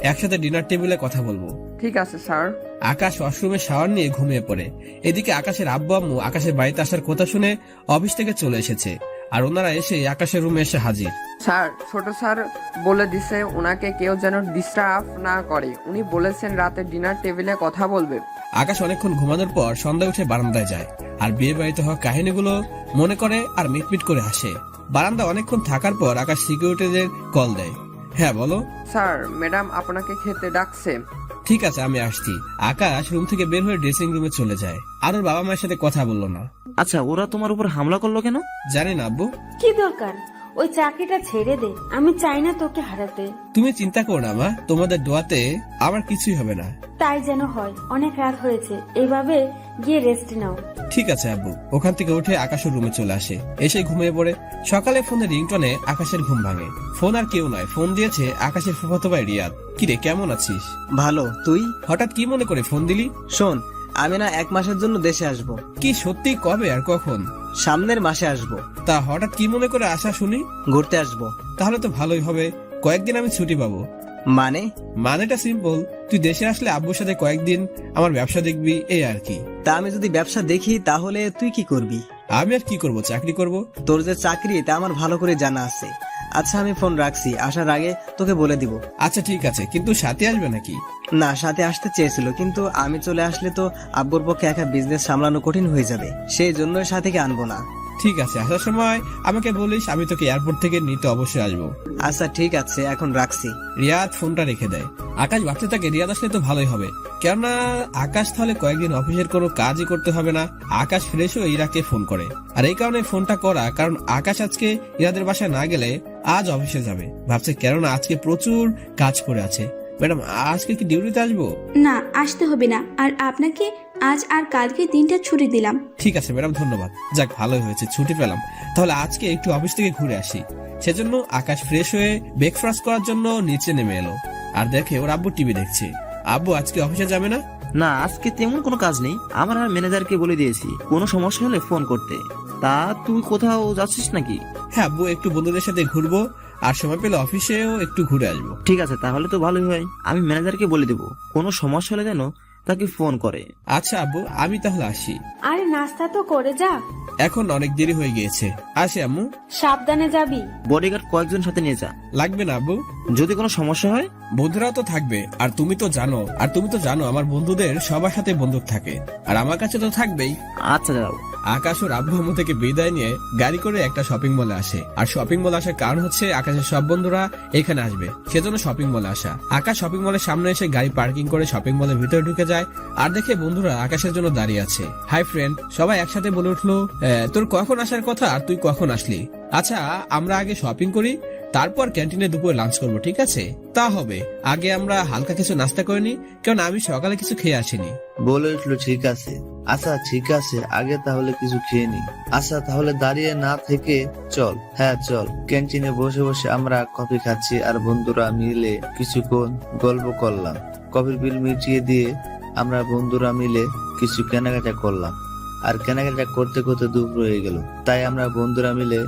একসাথে ডিনার টেবিলে কথা বলবো। ঠিক আছে স্যার। আকাশ ওয়াশরুমে শাওয়ার নিয়ে ঘুমিয়ে পড়ে। এদিকে আকাশের আব্বু আম্মু আকাশের বাড়িতে আসার কথা শুনে অফিস থেকে চলে এসেছে, আর ওনারা এসে আকাশের রুমে এসে হাজির। স্যার, ছোট স্যার বলে দিছে ওনাকে কেউ যেন ডিস্টার্ব না করে। উনি বলেছেন রাতে ডিনার টেবিলে কথা বলবে। আকাশ অনেকক্ষণ ঘুমানোর পর সন্ধ্যায় উঠে বারান্দায় যায়, আর বিয়ে বাড়িতে হওয়া কাহিনীগুলো মনে করে আর মিটমিট করে হাসে। বারান্দা অনেকক্ষণ থাকার পর আকাশ সিকিউরিটিদের কল দেয়। হ্যাঁ বলো। স্যার, ম্যাডাম আপনাকে খেতে ডাকছে। ঠিক আছে, আমি আসছি। আকাশ রুম থেকে বের হয়ে ড্রেসিং রুমে চলে যায়, আর ওর বাবা মায়ের সাথে কথা বললো না। আচ্ছা, ওরা তোমার উপর হামলা করলো কেন? জানি না আব্বু। কি দরকার? ওই চাকরিটা ছেড়ে দে, আমি চাই না তোকে হারাতে। তুমি চিন্তা করো না মা, তোমাদের দোয়াতে আমার কিছুই হবে না। তাই যেন হয়। অনেক রাত হয়েছে, এইভাবে গিয়ে রেস্ট নাও। ঠিক আছে আব্বু। ওখান থেকে উঠে আকাশের রুমে চলে আসে, এসে ঘুমিয়ে পড়ে। সকালে ফোনের রিংটনে আকাশের ঘুম ভাঙে। ফোন আর কেউ নয়, ফোন দিয়েছে আকাশের ফুফাতো ভাই রিয়াদ। কিরে, কেমন আছিস? ভালো, তুই? হঠাৎ কি মনে করে ফোন দিলি? শোন, আমি না 1 মাসের জন্য দেশে আসব। কি সত্যি? কবে আর কখন? সামনের মাসে আসব। তা হঠাৎ কি মনে করে আসা শুনি? ঘুরতে আসব। তাহলে তো ভালোই হবে, কয়েকদিন আমি ছুটি পাবো। মানেটা সিম্পল, তুই দেশে আসলে আব্বুর সাথে কয়েকদিন আমার ব্যবসা দেখবি, এই আর কি। তা আমি যদি ব্যবসা দেখি তাহলে তুই কি করবি? আমি আর কি করব, চাকরি করব। তোর যে চাকরি তা আমার ভালো করে জানা আছে। আচ্ছা, আমি ফোন রাখছি, আসার আগে তোকে বলে দিব। আচ্ছা ঠিক আছে, কিন্তু সাথে আসবে নাকি? না, সাথে আসতে চেয়েছিল, কিন্তু আমি চলে আসলে তো আব্বুর পক্ষে একা বিজনেস সামলানো কঠিন হয়ে যাবে, সেই জন্য সাথীকে আনবো না। ঠিক আছে, আসার সময় আমাকে বলিস, আমি তোকে এয়ারপোর্ট থেকে নিতে অবশ্যই আসবো। আচ্ছা ঠিক আছে, এখন রাখছি। রিয়াদ ফোনটা রেখে দেয়। আকাশ ভাবতে থাকে রিয়াদ আসলে তো ভালোই হবে, কেননা আকাশ তাহলে কয়েকদিন অফিসের কোনো কাজই করতে হবে না। আকাশ ফ্রেশ হয়ে ইরাকে ফোন করে, আর এই কারণে ফোনটা করা, কারণ আকাশ আজকে ইরাদের বাসায় না গেলে আজ অফিসে যাবে ভাবছে, কেননা আজকে প্রচুর কাজ করে আছে। ম্যাডাম, আজকে কি ডিউটিতে আসবো? না, আসতে হবে না, আর আপনাকে আজ আর কালকে 3টা ছুটি দিলাম। ঠিক আছে ম্যাডাম, ধন্যবাদ। যাক, ভালোই হয়েছে, ছুটি পেলাম। তাহলে আজকে একটু অফিস থেকে ঘুরে আসি। সেজন্য আকাশ ফ্রেশ হয়ে ব্রেকফাস্ট করার জন্য নিচে নেমে এলো, আর দেখে ওর আব্বু টিভি দেখছে। আব্বু আজকে অফিসে যাবে না? না, আজকে তেমন কোনো কাজ নেই। আমার ম্যানেজারকে বলে দিয়েছি কোনো সমস্যা হলে ফোন করতে। তা তুই কোথাও যাচ্ছিস নাকি? হ্যাঁ আব্বু, একটু বন্ধুদের সাথে ঘুরবো, আর সময় পেলে অফিসেও একটু ঘুরে আসবো। ঠিক আছে, তাহলে তো ভালোই হয়। আমি ম্যানেজারকে বলে দেবো কোনো সমস্যা হলে যেন তাকে ফোন করে। আচ্ছা আব্বু, আমি তাহলে আসি। আরে নাস্তা তো করে যা, এখন অনেক দেরি হয়ে গিয়েছে। আসি আম্মু। সাবধানে যাবি। বডিগার্ড কয়েকজন সাথে নিয়ে যা। লাগবে না আব্বু, যদি কোনো সমস্যা হয়। বন্ধুরাও তো থাকবে, আর তুমি তো জানো আমার বন্ধুদের সবার সাথে বন্দুক থাকে, আর আমার কাছে তো থাকবেই। আচ্ছা যাও। আকাশ ওর আব্বু আম্মু থেকে বিদায় নিয়ে গাড়ি করে একটা শপিং মলে আসে, আর শপিং মলে আসার কারণ হচ্ছে আকাশের সব বন্ধুরা এখানে আসবে, সেজন্য শপিং মলে আসা। আকাশ শপিং মলের সামনে এসে গাড়ি পার্কিং করে শপিং মলের ভিতরে ঢুকে যায়, আর দেখে বন্ধুরা আকাশের জন্য দাঁড়িয়ে আছে। হাই ফ্রেন্ড, সবাই একসাথে বলে উঠলো, তোর কখন আসার কথা আর তুই কখন আসলি? আচ্ছা, আমরা আগে শপিং করি, তারপর ক্যান্টিনে দুপুরে লাঞ্চ করবো, ঠিক আছে? তা হবে, আগে আমরা হালকা কিছু নাস্তা করে নি, কারণ আমি সকালে কিছু খেয়ে আসিনি। বলে উঠলো, ঠিক আছে। আচ্ছা ঠিক আছে, আগে তাহলে কিছু খেয়ে নি। আচ্ছা তাহলে দাঁড়িয়ে না থেকে চল। হ্যাঁ চল। ক্যান্টিনে বসে বসে আমরা কফি খাচ্ছি, আর বন্ধুরা মিলে কিছুক্ষণ গল্প করলাম। কফির বিল মিটিয়ে দিয়ে আমরা বন্ধুরা মিলে কিছু কেনাকাটা করলাম, আর কেনাকাটা করতে করতে দুপুর হয়ে গেল। তাই আমরা বন্ধুরা মিলে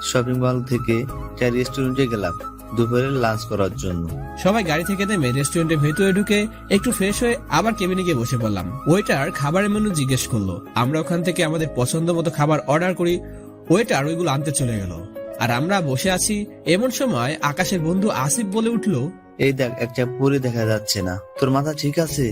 শপিং মল থেকে একটা রেস্টুরেন্টে গেলাম দুপুরের লাঞ্চ করার জন্য। সবাই গাড়ি থেকে নেমে রেস্টুরেন্টের ভেতরে ঢুকে একটু ফ্রেশ হয়ে আবার কেবিনে গিয়ে বসে পড়লাম। ওয়েটার খাবারের মেনু জিজ্ঞেস করলো, আমরা ওখান থেকে আমাদের পছন্দ মতো খাবার অর্ডার করি। ওয়েটার ওইগুলো আনতে চলে গেল, আর আমরা বসে আছি। এমন সময় আকাশের বন্ধু আসিফ বলে উঠলো, এই দেখ, একটা পরী দেখা যাচ্ছে না। তোর মাথা ঠিক আছে?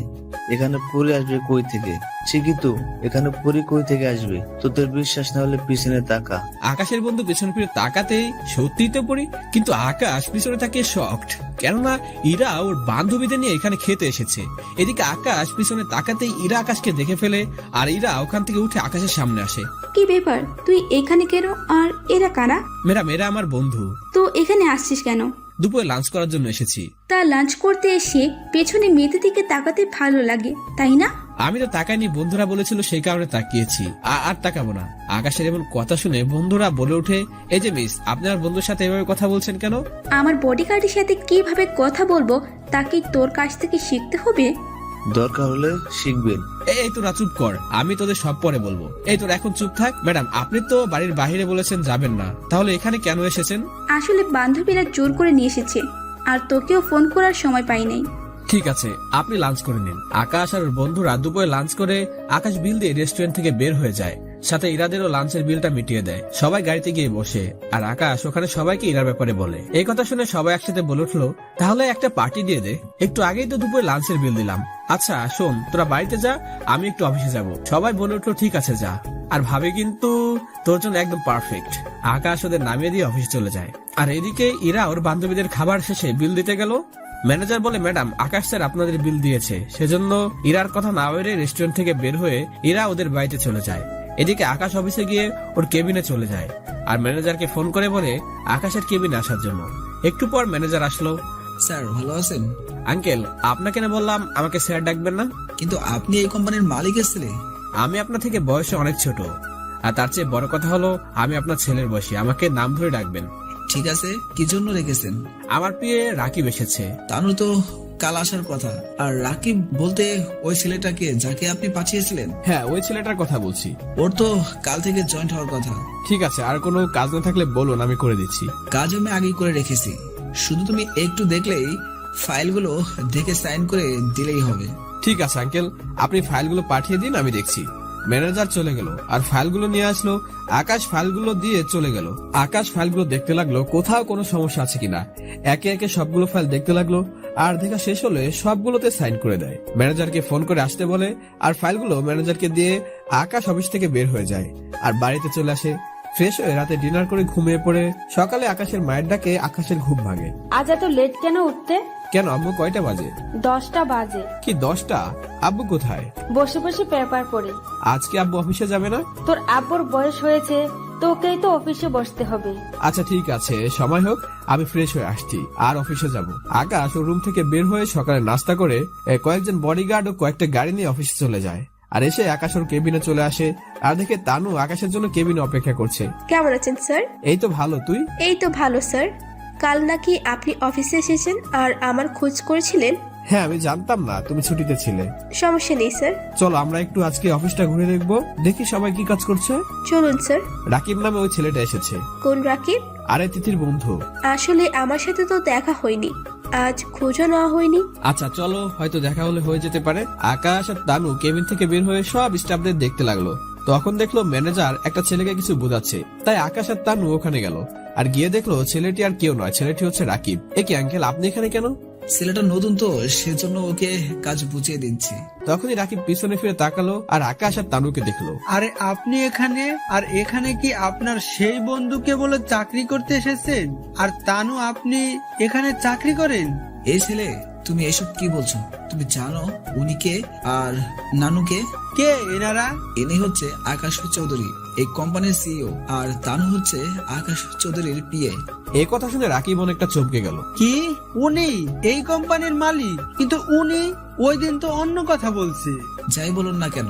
এখানে পরী আসবে কই থেকে? ঠিকই তো, এখানে পরী কই থেকে আসবে? তোদের বিশ্বাস না হলে পিছনে তাকা। আকাশের বন্ধু পিছনে ফিরে তাকাতেই সত্যিই তো পরী, কিন্তু আকাশ পিছনে তাকে শকড, কেননা ইরা ওর বান্ধবীদের নিয়ে এখানে খেতে এসেছে। এদিকে আকাশ পিছনে তাকাতেই ইরা আকাশকে দেখে ফেলে, আর ইরা ওখান থেকে উঠে আকাশের সামনে আসে। কি ব্যাপার, তুই এখানে কেন, আর এরা কারা? মেরা আমার বন্ধু। তো এখানে আসছিস কেন? দুপুরে লাঞ্চ করার জন্য এসেছি। তা লাঞ্চ করতে এসে পেছনে মেয়েদের দিকে তাকাতে ভালো লাগে তাই না? আমি তো তাকাইনি, বন্ধুরা বলেছিল সেই কারণে তাকিয়েছি, আর তাকাবো না। আকাশের এমন কথা শুনে বন্ধুরা বলে ওঠে, এই যে মিস, আপনার বন্ধুর সাথে এভাবে কথা বলছেন কেন? আমার বডিগার্ডের সাথে কিভাবে কথা বলবো তা কি তোর কাছ থেকে শিখতে হবে? দরকার হলে শিখবেন। এই তোরা চুপ কর, আমি তোদের সব পরে বলবো। এই তোরা এখন চুপ থাক। ম্যাডাম, আপনি তো বাড়ির বাইরে বলেছেন যাবেন না, তাহলে এখানে কেন এসেছেন? আসলে বান্ধবীরা জোর করে নিয়ে এসেছে, আর তোকেও ফোন করার সময় পাই নাই। ঠিক আছে, আপনি লাঞ্চ করে নিন। আকাশ আর ওর বন্ধুরা দুপুরে লাঞ্চ করে আকাশ বিল দিয়ে রেস্টুরেন্ট থেকে বের হয়ে যায়, সাথে ইরাদেরও লাঞ্চের বিলটা মিটিয়ে দেয়। সবাই গাড়িতে গিয়ে বসে, আর আকাশ ওখানে সবাইকে ইরার ব্যাপারে বলে। এই কথা শুনে সবাই একসাথে বলে উঠলো, তাহলে একটা পার্টি দিয়ে দে, একটু আগেই তো দুপুরে লাঞ্চের বিল দিলাম। আচ্ছা শোন, তোরা বাড়িতে যা, আমি একটু অফিসে যাব। সবাই বলে উঠলো, ঠিক আছে যা। আর ভাবে কিন্তু তোর জন্য একদম পারফেক্ট। আকাশ ওদের নামিয়ে দিয়ে অফিসে চলে যায়। আর এদিকে ইরা ওর বান্ধবীদের খাবার শেষে বিল দিতে গেল। ম্যানেজার বলে, ম্যাডাম, আকাশ স্যার আপনাদের বিল দিয়েছে। সেজন্য ইরার কথা না বেরে রেস্টুরেন্ট থেকে বের হয়ে ইরা ওদের বাড়িতে চলে যায়। এদিকে আকাশ অফিসে গিয়ে ওর কেবিনে চলে যায়, আর ম্যানেজারকে ফোন করে বলে আকাশের কেবিনে আসার জন্য। একটু পর ম্যানেজার আসলো। স্যার ভালো আছেন? আঙ্কেল, আপনাকে না বললাম আমাকে স্যার ডাকবেন না? কিন্তু আপনি এই কোম্পানির মালিকের ছেলে। আমি আপনার থেকে বয়সে অনেক ছোট, আর তার চেয়ে বড় কথা হলো আমি আপনার ছেলের বয়সী, আমাকে নাম ধরে ডাকবেন। ঠিক আছে, কি জন্য রেখেছেন? আমার প্রিয় রাকিব এসেছে। তানু তো কাল আসার কথা। আর রাকিব বলতে ওই ছেলেটাকে যাকে আপনি পাঠিয়েছিলেন? হ্যাঁ, ওই ছেলেটার কথা বলছি। ওর তো কাল থেকে জয়েন্ট হওয়ার কথা। ঠিক আছে, আর কোনো কাজ না থাকলে বলুন, আমি করে দিচ্ছি। কাজ আমি আগেই করে রেখেছি, শুধু তুমি একটু দেখলেই ফাইলগুলো দেখে সাইন করে দিলেই হবে। ঠিক আছে আঙ্কেল, আপনি ফাইলগুলো পাঠিয়ে দিন, আমি দেখছি। ম্যানেজার চলে গেল আর ফাইলগুলো নিয়ে আসলো। আকাশ ফাইলগুলো দিয়ে চলে গেল। আকাশ ফাইলগুলো দেখতে লাগলো কোথাও কোনো সমস্যা আছে কিনা। একে একে সবগুলো ফাইল দেখতে লাগলো, আর দেখা শেষ হলে সবগুলোতে সাইন করে দেয়। ম্যানেজারকে ফোন করে আসতে বলে, আর ফাইলগুলো ম্যানেজারকে দিয়ে আকাশ অফিস থেকে বের হয়ে যায় আর বাড়িতে চলে আসে। ফ্রেশ হয়ে রাতে ডিনার করে ঘুমিয়ে পড়ে। সকালে আকাশের মায়ের ডাকে আকাশের ঘুম ভাঙে। আজ এত লেট কেন উঠতে? কেন, আম্মু কয়টা বাজে? 10টা বাজে। কি 10টা? আব্বু কোথায়? বসে বসে পেপার পড়ে। আজকে আব্বু অফিসে যাবে না? তোর আব্বুর বয়স হয়েছে, তোকেই তো অফিসে বসতে হবে। আচ্ছা ঠিক আছে, সময় হোক, আমি ফ্রেশ হয়ে আসছি আর অফিসে যাব। আকাশ ও রুম থেকে বের হয়ে সকালে নাস্তা করে কয়েকজন বডিগার্ড ও কয়েকটা গাড়ি নিয়ে অফিসে চলে যায়। আর এসে আকাশ ওর কেবিনে চলে আসে, আর দেখে তানু আকাশের জন্য কেবিনে অপেক্ষা করছে। কেমন আছেন স্যার? এই তো ভালো, তুই? এই তো ভালো স্যার। কাল নাকি আপনি অফিসে এসেছেন আর আমার খোঁজ করেছিলেন? হ্যাঁ, আমি জানতাম না তুমি ছুটিতে ছিলে। সমস্যা নেই স্যার। চলো আমরা একটু আজকে অফিসটা ঘুরে দেখবো, দেখি সবাই কি কাজ করছে। চলুন স্যার। রাকিব নামে ওই ছেলেটা এসেছে। কোন রাকিব? আরে তিথির বন্ধু। আসলে আমার সাথে তো দেখা হয়নি, আজ খোঁজও নেওয়া হয়নি। আচ্ছা চলো, হয়তো দেখা হলে হয়ে যেতে পারে। আকাশ আর তানু কেবিন থেকে বের হয়ে সব স্টাফদের দেখতে লাগলো। তখন দেখলো ম্যানেজার একটা ছেলেকে কিছু বোঝাচ্ছে, তাই আকাশ আর তানু ওখানে গেল। আর গিয়ে দেখলো ছেলেটি আর কেউ নয়, ছেলেটি হচ্ছে রাকিব। এ কি আঙ্কেল, আপনি এখানে কেন? ছেলেটা নতুন তো, সেজন্য ওকে কাজ বুঝিয়ে দিচ্ছি। তখনই রাকিব পিছনে ফিরে তাকালো আর আকাশ আর তানুকে দেখলো। আরে আপনি এখানে? আর এখানে কি আপনার সেই বন্ধুকে বলে চাকরি করতে এসেছেন? আর তানু, আপনি এখানে চাকরি করেন? এই ছেলে, তুমি এসব কি বলছো? তুমি জানো উনি কে আর নানুকে? কে এনারা? ইনি হচ্ছে আকাশ চৌধুরী, এই কোম্পানির সিইও, আর তানু হচ্ছে আকাশ চৌধুরীর পিএ। এই কথা শুনে রাকিব অনেকটা চমকে গেল। কি উনি এই কোম্পানির মালিক? কিন্তু উনি ওই দিন তো অন্য কথা বলছে। যাই বলুন না কেন,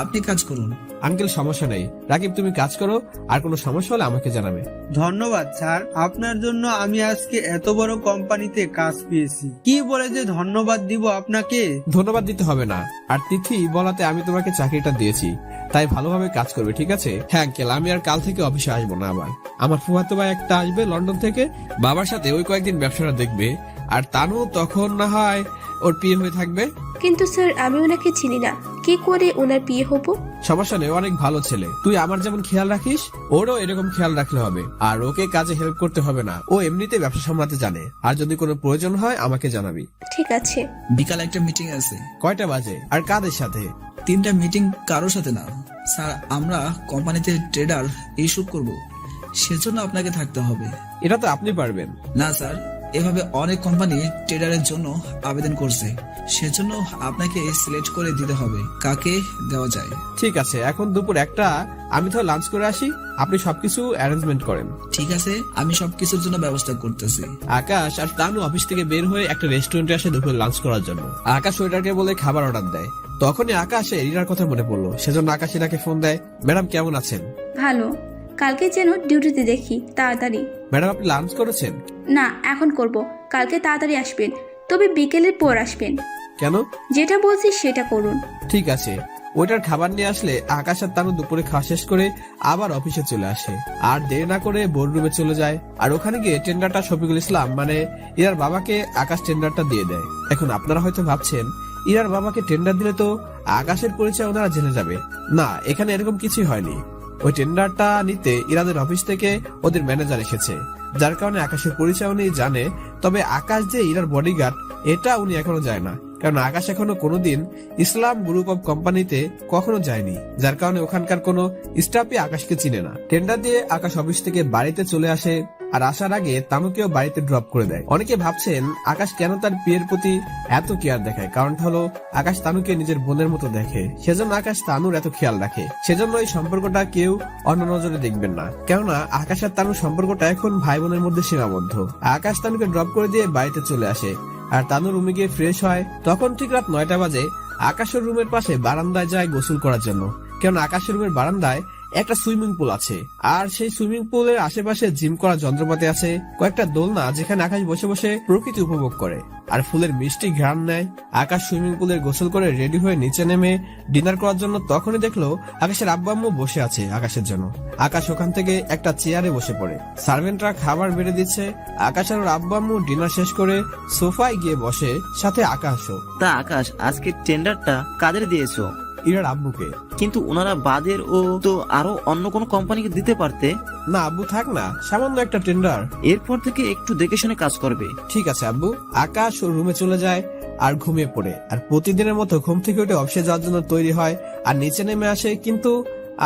আপনি কাজ করুন। আঙ্কেল সমস্যা নেই, রাকিব তুমি কাজ করো, আর কোনো সমস্যা হলে আমাকে জানাবে। ধন্যবাদ স্যার, আপনার জন্য আমি আজকে এত বড় কোম্পানিতে কাজ পেয়েছি। কি বলে যে ধন্যবাদ দিব আপনাকে? ধন্যবাদ দিতে হবে না, আর তিথি বলাতে আমি তোমাকে চাকরিটা দিয়েছি, তাই ভালোভাবে কাজ করবে, ঠিক আছে? হ্যাঁ আঙ্কেল, আমি আর কাল থেকে অফিসে আসবো না। আবার আমার ফুফাতো ভাই একটা আসবে লন্ডন থেকে, বাবার সাথে ওই কয়েকদিন ব্যবসাটা দেখবে, আর তানু তখন না হয় ওর বিয়ে হয়ে থাকবে। কিন্তু স্যার আমি ওনাকে চিনি না, কি করে ওনার বিয়ে হবো? সমস্যা নেই, অনেক ভালো ছেলে। তুই আমার যেমন খেয়াল রাখিস, ওরও এরকম খেয়াল রাখলে হবে। আর ওকে কাজে হেল্প করতে হবে না, ও এমনিতে ব্যবসা সামলাতে জানে। আর যদি কোনো প্রয়োজন হয় আমাকে জানাবি। ঠিক আছে। বিকালে একটা মিটিং আছে। কয়টা বাজে? আর কাদের সাথে? 3টা মিটিং, কারোর সাথে না স্যার। আমরা কোম্পানিতে ট্রেডার ইস্যু করব, সেজন্য আপনাকে থাকতে হবে। এটা তো আপনি পারবেন। না স্যার, এভাবে অনেক কোম্পানি ট্রেডারের জন্য আবেদন করছে, সেজন্য আপনাকে সিলেক্ট করে দিতে হবে কাকে দেওয়া যায়। ঠিক আছে, এখন দুপুর 1টা, আমি তো লাঞ্চ করে আসি, আপনি সবকিছু অ্যারেঞ্জমেন্ট করেন। ঠিক আছে, আমি সবকিছুর জন্য ব্যবস্থা করতেছি। আকাশ আর তানু অফিস থেকে বের হয়ে একটা রেস্টুরেন্টে আসে দুপুর লাঞ্চ করার জন্য। আকাশ ওয়েটারকে বলে খাবার অর্ডার দেয়। তখনই আকাশে ইরার কথা মনে পড়লো, সেজন্য আকাশ ইরাকে ফোন দেয়। ম্যাডাম কেমন আছেন? ভালো, কালকে যেন ডিউটিতে দেখি তাড়াতাড়ি। ম্যাডাম আপনি লাঞ্চ করেছেন? না, এখন করব। কালকে তাড়াতাড়ি আসবেন, তবে বিকেলের পর আসবেন। কেন? যেটা বলছি সেটা করুন। ঠিক আছে। ওইটার খাবার নিয়ে আসলে আকাশ আর তানু দুপুরে খাওয়া শেষ করে আবার অফিসে চলে আসে, আর দেরি না করে বোর্ডরুমে চলে যায়। আর ওখানে গিয়ে টেন্ডারটা শফিকুল ইসলাম মানে ইরার বাবাকে আকাশ টেন্ডারটা দিয়ে দেয়। এখন আপনারা হয়তো ভাবছেন ইরার বাবাকে টেন্ডার দিলে তো আকাশের পরিচয় ওনারা জেনে যাবে। না, এখানে এরকম কিছুই হয়নি। ওই টেন্ডারটা নিতে ইরাদের অফিস থেকে ওদের ম্যানেজার এসেছে, যার কারণে আকাশের পরিচয় উনি জানে। তবে আকাশ যে ইরার বডিগার্ড এটা উনি এখনো যায় না, কারণ আকাশ এখনো কোনোদিন ইসলাম গ্রুপ অফ কোম্পানিতে কখনো যায়নি, যার কারণে ওখানকার কোনো স্টাফই আকাশকে চিনে না। টেন্ডার দিয়ে আকাশ অফিস থেকে বাড়িতে চলে আসে, আর আসার আগে তানুকেও বাড়িতে ড্রপ করে দেয়। অনেকে ভাবছেন আকাশ কেন তার বিয়ের প্রতি এত কেয়ার দেখায়, কারণটা হলো আকাশ তানুকে নিজের বোনের মতো দেখে, সেজন্য আকাশ তানুর এত খেয়াল রাখে। সেজন্য এই সম্পর্কটা কেউ অন্য নজরে দেখবেন না, কেননা আকাশ আর তানুর সম্পর্কটা এখন ভাই বোনের মধ্যে সীমাবদ্ধ। আকাশ তানুকে ড্রপ করে দিয়ে বাড়িতে চলে আসে, আর তানু রুমে গিয়ে ফ্রেশ হয়। তখন ঠিক রাত 9টা বাজে। আকাশের রুমের পাশে বারান্দায় যায় গোসল করার জন্য, কারণ আকাশের রুমের বারান্দায় একটা সুইমিং পুল আছে, আর সেই সুইমিং পুলের আশেপাশে জিম করার যন্ত্রপাতি আছে, কয়েকটা দোলনা যেখানে আকাশ বসে বসে প্রকৃতি উপভোগ করে আর ফুলের মিষ্টি ঘ্রাণ নেয়। আকাশ সুইমিং পুলের গোসল করে রেডি হয়ে নিচে নেমে ডিনার করার জন্য তখনই দেখলো আকাশের আব্বু আম্মু বসে আছে আকাশের জন্য। আকাশ ওখান থেকে একটা চেয়ারে বসে পড়ে, সার্ভেন্টরা খাবার বেড়ে দিচ্ছে। আকাশ আর ওর আব্বু আম্মু ডিনার শেষ করে সোফায় গিয়ে বসে, সাথে আকাশও। তা আকাশ, আজকে টেন্ডারটা কাদের দিয়েছো? ইরার আব্বুকে। কিন্তু ওনারা বাদের ও তো আরো অন্য কোন কোম্পানিকে দিতে পারতে। না আব্বু, থাক না, সামান্য একটা টেন্ডার, এরপর থেকে একটু দেখে শুনে কাজ করবে। ঠিক আছে আব্বু। আকাশ ওর রুমে চলে যায় আর ঘুমিয়ে পড়ে, আর প্রতিদিনের মতো ঘুম থেকে উঠে অফিসে যাওয়ার জন্য তৈরি হয় আর নিচে নেমে আসে। কিন্তু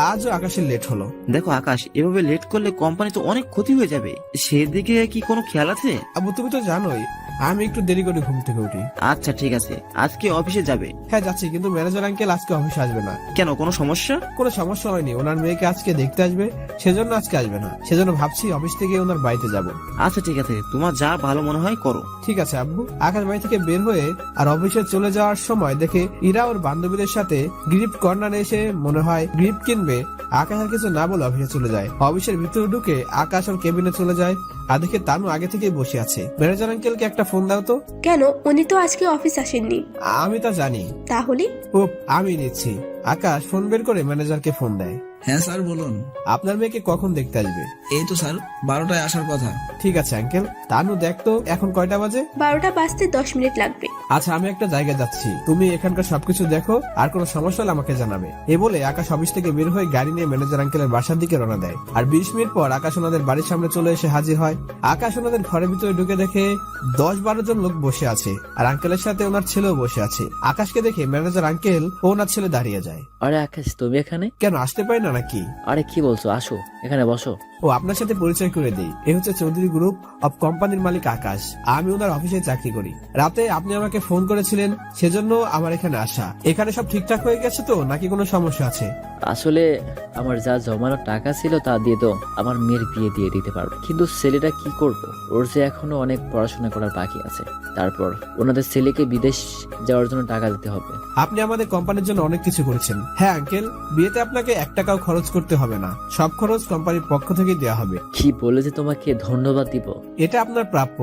আজও আকাশের লেট হলো। দেখো আকাশ, এভাবে লেট করলে কোম্পানি তো অনেক ক্ষতি হয়ে যাবে, সেদিকে কি কোনো খেয়াল আছে? আব্বু তুমি তো জানোই আমি একটু দেরি করে ঘুম থেকে উঠি। আচ্ছা ঠিক আছে, আজকে অফিসে যাবে? হ্যাঁ যাচ্ছি, কিন্তু ম্যানেজার আঙ্কেল আজকে অফিসে আসবে না। কেন, কোনো সমস্যা? কোনো সমস্যা হয়নি, ওনার মেয়েকে আজকে দেখতে আসবে, সেজন্য আজকে আসবে না। সেজন্য ভাবছি অফিস থেকে ওনার বাড়িতে যাব। আচ্ছা ঠিক আছে, তোমার যা ভালো মনে হয় করো। ঠিক আছে আব্বু। আকাশ বাড়ি থেকে বের হয়ে আর অফিসে চলে যাওয়ার সময় দেখে ইরা ওর বান্ধবীদের সাথে গিফট কর্নারে এসে মনে হয় গিফট কিনবে। আকাশ আর কিছু না বলে অফিসে চলে যায়। অফিসের ভিতরে ঢুকে আকাশ ওর কেবিনে চলে যায়, আর দেখে তানু আগে থেকেই বসে আছে। ম্যানেজার আঙ্কেলকে একটা ফোন দাও তো। কেন, উনি তো আজকে অফিস আসেননি। আমি তা জানি। তাহলে ও আমি নিচ্ছি। আকাশ ফোন বের করে ম্যানেজারকে ফোন দেয়। হ্যাঁ স্যার বলুন। আপনার মেয়েকে কখন দেখতে আসবে? এই তো স্যার 12টায় আসার কথা। ঠিক আছে আঙ্কেল। তানু দেখতো এখন কয়টা বাজে? 12টা বাজতে 10 মিনিট লাগবে। আচ্ছা আমি একটা জায়গায় যাচ্ছি, তুমি এখানকার সবকিছু দেখো, আর কোনো সমস্যা হলে আমাকে জানাবে। এ বলে আকাশ অফিস থেকে বের হয়ে গাড়ি নিয়ে ম্যানেজার আঙ্কেলের বাসার দিকে রওনা দেয়। আর 20 মিনিট পর আকাশ ওনাদের বাড়ির সামনে চলে এসে হাজির হয়। আকাশ ওনাদের ঘরের ভিতরে ঢুকে দেখে 10-12 জন লোক বসে আছে, আর আঙ্কেলের সাথে ওনার ছেলেও বসে আছে। আকাশকে দেখে ম্যানেজার আঙ্কেল ও ওনার ছেলে দাঁড়িয়ে যায়। আরে আকাশ, তুমি এখানে? কেন, আসতে পারি না নাকি? আরে কি বলছো, আসো এখানে বসো। ও আপনার সাথে পরিচয় করে দেই, এ হচ্ছে চৌধুরী গ্রুপ অফ কোম্পানির মালিক আকাশ। আমি ওনার অফিসে চাকরি করি। রাতে আপনি আমাকে ফোন করেছিলেন, সেজন্য আমার এখানে আসা। এখানে সব ঠিকঠাক হয়ে গেছে তো, নাকি কোনো সমস্যা আছে? আসলে আমার যা জমানো টাকা ছিল তা দিয়ে তো আমার মেয়ের বিয়ে দিয়ে দিতে পারবো, কিন্তু ছেলেটা কি করব? ওর যে এখনো অনেক পড়াশোনা করার বাকি আছে। তারপর ওনাদের ছেলেকে বিদেশ যাওয়ার জন্য টাকা দিতে হবে। আপনি আমাদের কোম্পানির জন্য অনেক কিছু করেছেন। হ্যাঁ আঙ্কেল, বিয়েতে আপনাকে 1 টাকাও খরচ করতে হবে না, সব খরচ কোম্পানির পক্ষ থেকে দেওয়া হবে। কি বলে যে তোমাকে ধন্যবাদ দিব? এটা আপনার প্রাপ্য।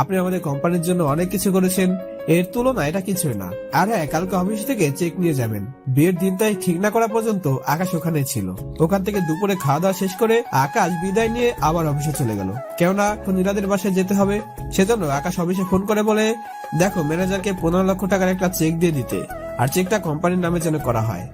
আপনি আমাদের কোম্পানির জন্য অনেক কিছু করেছেন, এর তুলনা এটা কিছুই না। আর হ্যাঁ, কালকে অফিস থেকে চেক নিয়ে যাবেন। বিয়ের দিনটাই ঠিক না করা পর্যন্ত আকাশ ওখানে ছিল। ওখান থেকে দুপুরে খাওয়া দাওয়া শেষ করে আকাশ বিদায় নিয়ে আবার অফিসে চলে গেল, কেননা নীরাদের বাসায় যেতে হবে। সেজন্য আকাশ অফিসে ফোন করে বলে, দেখো ম্যানেজারকে 15 লক্ষ টাকার একটা চেক দিয়ে দিতে, আর চেকটা কোম্পানির নামে যেন করা হয়।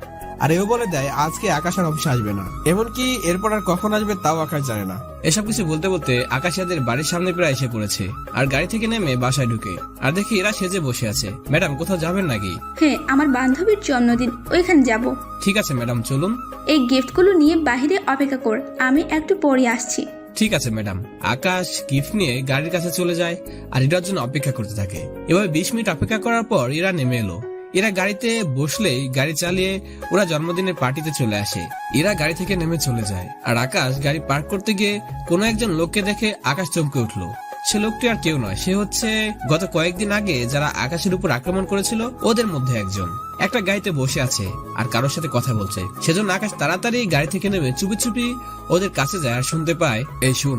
আর এও বলে দেয় আজকে আকাশ আর অফিসে আসবে না, এমনকি এরপর আর কখন আসবে তাও আকাশ জানে না। এসব কিছু বলতে বলতে আকাশ এদের বাড়ির সামনে প্রায় এসে পড়েছে, আর গাড়ি থেকে নেমে বাসায় ঢুকে আর দেখি এরা সেজে বসে আছে। ম্যাডাম কোথাও যাবেন নাকি? হ্যাঁ, আমার বান্ধবীর জন্মদিন, ওইখানে যাব। ঠিক আছে ম্যাডাম চলুন। এই গিফটগুলো নিয়ে বাইরে অপেক্ষা কর, আমি একটু পরে আসছি। ঠিক আছে ম্যাডাম। আকাশ গিফট নিয়ে গাড়ির কাছে চলে যায় আর ইরার জন্য অপেক্ষা করতে থাকে। এভাবে 20 মিনিট অপেক্ষা করার পর ইরা নেমে এলো। এরা গাড়িতে বসলেই গাড়ি চালিয়ে ওরা জন্মদিনের পার্টিতে চলে আসে। এরা গাড়ি থেকে নেমে চলে যায় আর আকাশ গাড়ি পার্ক করতে গিয়ে কোনো একজন লোককে দেখে আকাশ চমকে উঠলো। সে লোকটি আর কেউ নয়, সে হচ্ছে গত কয়েকদিন আগে যারা আকাশের উপর আক্রমণ করেছিল ওদের মধ্যে একজন। একটা গাড়িতে বসে আছে আর কারোর সাথে কথা বলছে। সেজন্য আকাশ তাড়াতাড়ি গাড়ি থেকে নেমে চুপি চুপি ওদের কাছে যায় আর শুনতে পায়, এই শুন,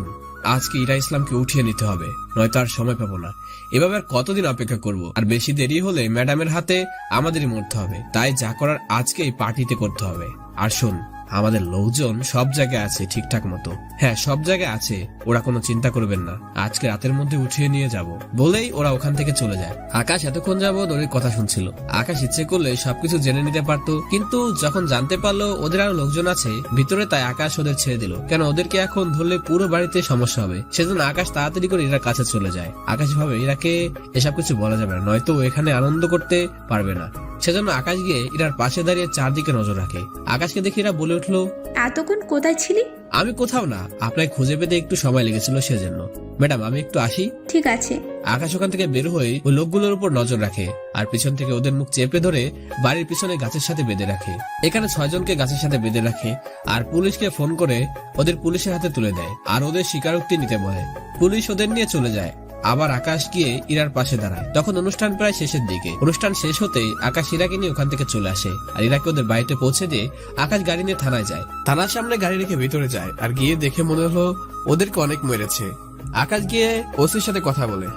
আজকে ইরা ইসলামকে উঠিয়ে নিতে হবে, নয়তো আর সময় পাবো না। এভাবে আর কতদিন অপেক্ষা করব? আর বেশি দেরি হলে ম্যাডামের হাতে আমাদেরই মরতে হবে। তাই যা করার আজকে এই পার্টিতে করতে হবে। আর শোন, আমাদের লোকজন সব জায়গায় আছে ঠিকঠাক মতো। হ্যাঁ, সব জায়গায় আছে, ওরা কোনো চিন্তা করবেন না, আজকে রাতের মধ্যে উঠিয়ে নিয়ে যাব। বলেই ওরা ওখান থেকে চলে যায়। আকাশ এতক্ষণ যাবত ওদের কথা শুনছিল। আকাশ ইচ্ছে করলে সবকিছু জেনে নিতে পারতো, কিন্তু যখন জানতে পারলো ওদের আরো লোকজন আছে ভিতরে, তাই আকাশ ওদের ছেড়ে দিল। কেন, ওদেরকে এখন ধরলে পুরো বাড়িতে সমস্যা হবে। সেজন্য আকাশ তাড়াতাড়ি করে ইরার কাছে চলে যায়। আকাশ ভাবে ইরাকে এসব কিছু বলা যাবে না, নয়তো ও এখানে আনন্দ করতে পারবে না। সেজন্য আকাশ গিয়ে ইরার পাশে দাঁড়িয়ে চারদিকে নজর রাখে। আকাশকে দেখে ইরা বলে উঠলো, এতক্ষণ কোথায় ছিলি? আমি কোথাও না, আপনাকে খুঁজে পেতে একটু সময় লেগেছিল সেজন্য। ম্যাডাম, আমি একটু আসি। ঠিক আছে। আকাশ ওখান থেকে বের হয়ে ওই লোকগুলোর উপর নজর রাখে আর পিছন থেকে ওদের মুখ চেপে ধরে বাড়ির পিছনে গাছের সাথে বেঁধে রাখে। এখানে 6 জনকে গাছের সাথে বেঁধে রাখে আর পুলিশকে ফোন করে ওদের পুলিশের হাতে তুলে দেয় আর ওদের স্বীকারোক্তি নিতে বলে। পুলিশ ওদের নিয়ে চলে যায়। আবার আকাশ গিয়ে ইরার পাশে দাঁড়ায়। তখন অনুষ্ঠান প্রায় শেষের দিকে। অনুষ্ঠান শেষ হতেই আকাশ ইরাকে নিয়ে ওখান থেকে চলে আসে আর ইরাকে ওদের বাড়িতে পৌঁছে দিয়ে আকাশ গাড়ি নিয়ে থানায় যায়। থানার সামনে গাড়ি রেখে ভিতরে যায় আর গিয়ে দেখে মনে হলো ওদেরকে অনেক মেরেছে। আকাশ গিয়ে ওসির সাথে কথা বলে,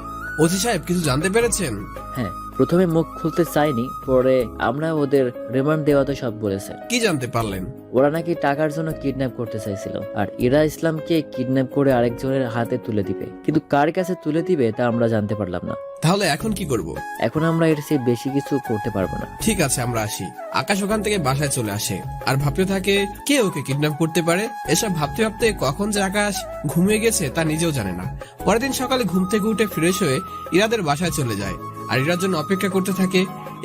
ওসি সাহেব কিছু জানতে পেরেছেন? হ্যাঁ, প্রথমে মুখ খুলতে চাইনি, পরে আমরা ওদের রিমান্ড দেওয়াতে সব বলেছে। কি জানতে পারলেন? ওরা নাকি টাকার জন্য কিডন্যাপ করতে চাইছিল আর ইরা ইসলামকে কিডন্যাপ করে আরেকজনের হাতে তুলে দিবে, কিন্তু কার কাছে তুলে দিবে তা আমরা জানতে পারলাম না। তাহলে এখন কি করব? এখন আমরা এর চেয়ে বেশি কিছু করতে পারবো না। ঠিক আছে, আমরা আসি। আকাশ ওখান থেকে বাসায় চলে আসে আর ভাবতে থাকে কে ওকে কিডন্যাপ করতে পারে। এসব ভাবতে ভাবতে কখন যে আকাশ ঘুমিয়ে গেছে তা নিজেও জানে না। পরের দিন সকালে ঘুম থেকে উঠে ফ্রেশ হয়ে ইরাদের বাসায় চলে যায় আর ইরার জন্য অপেক্ষা করতে থাকে।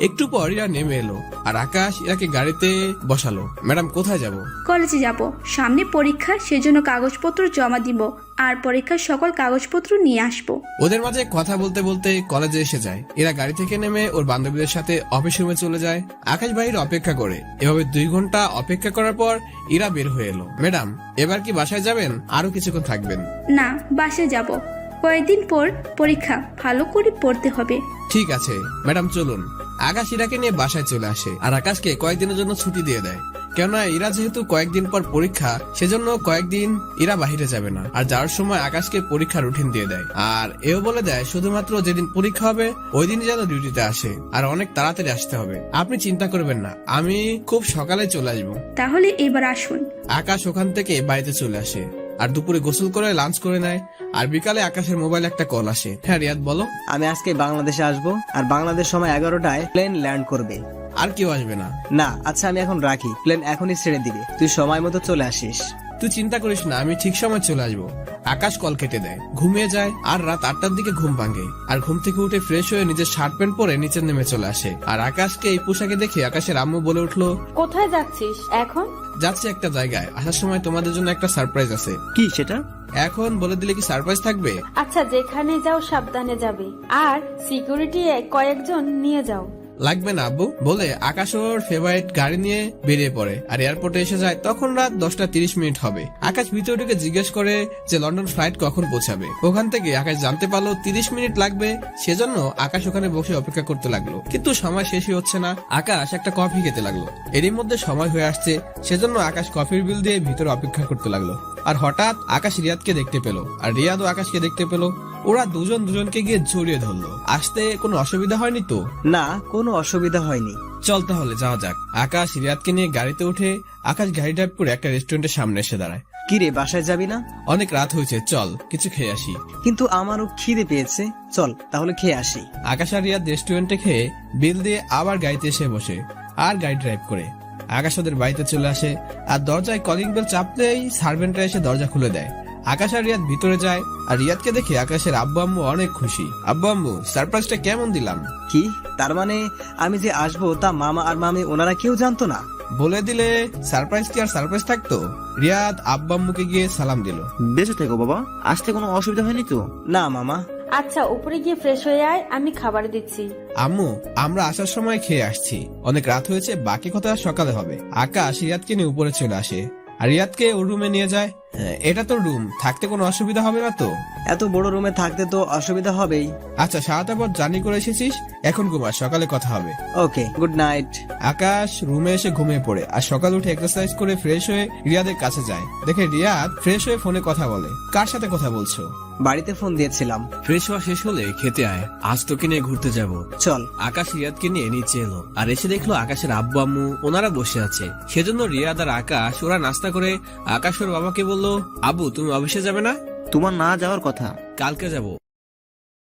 একটু পর ইরা নেমে এলো আর আকাশ ইরাকে গাড়িতে বসালো। ম্যাডাম, কোথায় যাব? কলেজে যাব, সামনে পরীক্ষা, সেজন্য কাগজপত্র জমা দিব আর পরীক্ষার সকল কাগজপত্র নিয়ে আসবো। ওদের মাঝে কথা বলতে বলতে কলেজে এসে যায়। এরা গাড়ি থেকে নেমে ওর বান্ধবীদের সাথে অফিস রুমে চলে যায়। আকাশ বাইরে অপেক্ষা করে। এভাবে 2 ঘন্টা অপেক্ষা করার পর ইরা বের হয়ে এলো। ম্যাডাম, এবার কি বাসায় যাবেন? আরো কিছুক্ষণ থাকবেন? না, বাসে যাব, কয়েকদিন পর পরীক্ষা, ভালো করে পড়তে হবে। ঠিক আছে ম্যাডাম, চলুন। আকাশ ইরাকে নিয়ে বাসায় চলে আসে আর আকাশকে কয়েকদিনের জন্য ছুটি দিয়ে দেয়। কেননা ইরা যেহেতু কয়েকদিন পর পরীক্ষা, সেজন্য কয়েকদিন ইরা বাহিরে যাবে না। আর যাওয়ার সময় আকাশকে পরীক্ষা রুটিন দিয়ে দেয় আর এও বলে দেয় শুধুমাত্র যেদিন পরীক্ষা হবে ওই দিন যেন ডিউটিতে আসে আর অনেক তাড়াতাড়ি আসতে হবে। আপনি চিন্তা করবেন না, আমি খুব সকালে চলে আসবো। তাহলে এবার আসুন। আকাশ ওখান থেকে বাড়িতে চলে আসে আর দুপুরে গোসল করে লাঞ্চ করে নেয় আর বিকালে আকাশের মোবাইলে একটা কল আসে। হ্যাঁ রিয়াদ, বলো। আমি আজকে বাংলাদেশে আসবো আর বাংলাদেশ সময় 11টায় প্লেন ল্যান্ড করবে। আর কেউ আসবে না? না। আচ্ছা, আমি এখন রাখি, প্লেন এখনই ছেড়ে দিবে, তুই সময় মতো চলে আসিস। তুই চিন্তা করিস না, আমি ঠিক সময় চলে আসবো। আকাশ কল কেটে দেয়, ঘুমিয়ে যায় আর রাত 8টার দিকে ঘুম ভাঙে আর ঘুম থেকে উঠে ফ্রেশ হয়ে নিজের শার্ট প্যান্ট পরে নিচে নেমে চলে আসে। আর আকাশকে এই পোশাকে দেখে আকাশের আম্মু বলে উঠলো, কোথায় যাচ্ছিস এখন? যাচ্ছি একটা জায়গায়, আসার সময় তোমাদের জন্য একটা সারপ্রাইজ আছে। কি সেটা? এখন বলে দিলে কি সারপ্রাইজ থাকবে? আচ্ছা, যেখানে যাও সাবধানে যাবে আর সিকিউরিটি কয়েকজন নিয়ে যাও। লাগবে না আব্বু, বলে আকাশ ওর ফেভারিট গাড়ি নিয়ে বেরিয়ে পড়ে আর এয়ারপোর্টে এসে যায়। তখন রাত 10:30 হবে। আকাশ ভিতরে ঢুকে জিজ্ঞেস করে যে লন্ডন ফ্লাইট কখন পৌঁছাবে। ওখান থেকে আকাশ জানতে পারলো 30 মিনিট লাগবে। সেজন্য আকাশ ওখানে বসে অপেক্ষা করতে লাগলো, কিন্তু সময় শেষই হচ্ছে না। আকাশ একটা কফি খেতে লাগলো, এরই মধ্যে সময় হয়ে আসছে। সেজন্য আকাশ কফির বিল দিয়ে ভিতরে অপেক্ষা করতে লাগলো। আর হঠাৎ আকাশ রিয়াদকে দেখতে পেল আর রিয়াদও আকাশকে দেখতে পেল। ওরা দুজনকে গিয়ে জড়িয়ে ধরলো। আসতে কোনো অসুবিধা হয়নি তো? না, কোনো অসুবিধা হয়নি। চল তাহলে যাওয়া যাক। আকাশ রিয়াদকে নিয়ে গাড়িতে উঠে আকাশ গাড়ি ড্রাইভ করে একটা রেস্টুরেন্টের সামনে এসে দাঁড়ায়। কি রে, বাসায় যাবি না? অনেক রাত হয়েছে, চল কিছু খেয়ে আসি। কিন্তু আমারও খিদে পেয়েছে, চল তাহলে খেয়ে আসি। আকাশ আর রিয়াদ রেস্টুরেন্টে খেয়ে বিল দিয়ে আবার গাড়িতে এসে বসে আর গাড়ি ড্রাইভ করে আকাশ ওদের বাড়িতে চলে আসে। আর দরজায় কলিং বেল চাপতেই সার্ভেন্টরা এসে দরজা খুলে দেয়। আকাশ আর রিয়াদ ভিতরে যায় আর রিয়াদকে দেখে আকাশের আব্বু আম্মু অনেক খুশি। আব্বু আম্মু, সারপ্রাইজটা কেমন দিলাম? কি তার মানে আমি যে আসবো তা মামা আর মামি ওনারা কেউ জানতো না? বলে দিলে সারপ্রাইজ কি আর সারপ্রাইজ থাকতো। রিয়াদ আব্বা আম্মুকে গিয়ে সালাম দিল। বেঁচে থেকো বাবা, আসতে কোনো অসুবিধা হয়নি তো? না মামা। আচ্ছা উপরে গিয়ে ফ্রেশ হয়ে আয়, আমি খাবার দিচ্ছি। আম্মু আমরা আসার সময় খেয়ে আসছি, অনেক রাত হয়েছে, বাকি কথা সকালে হবে। আকাশ রিয়াদকে নিয়ে উপরে চলে আসে আর রিয়াদকে ওর রুমে নিয়ে যায়। এটা তো রুম, থাকতে কোনো অসুবিধা হবে না তো? এত বড় রুমে থাকতে তো অসুবিধা হবেই। আচ্ছা সারাটা পর জার্নি করে এসেছিস, এখন ঘুমা, সকালে কথা হবে। ওকে, গুড নাইট। আকাশ রুমে এসে ঘুমিয়ে পড়ে আর সকালে উঠে এক্সারসাইজ করে ফ্রেশ হয়ে রিয়াদের কাছে যায়। দেখে রিয়াদ ফ্রেশ হয়ে ফোনে কথা বলে। কার সাথে কথা বলছো? বাড়িতে ফোন দিয়েছিলাম। ফ্রেশ হওয়া শেষ হলে খেতে আয়, আজ তোকে নিয়ে ঘুরতে যাব। চল। আকাশ রিয়াদকে নিয়ে নিচে এলো আর এসে দেখলো আকাশের আব্বু আম্মু ওনারা বসে আছে। সেজন্য রিয়াদ আর আকাশ ওরা নাস্তা করে আকাশ ওর বাবাকে বলল, আব্বু তুমি অফিসে যাবে না? তোমার না যাওয়ার কথা। কালকে যাব।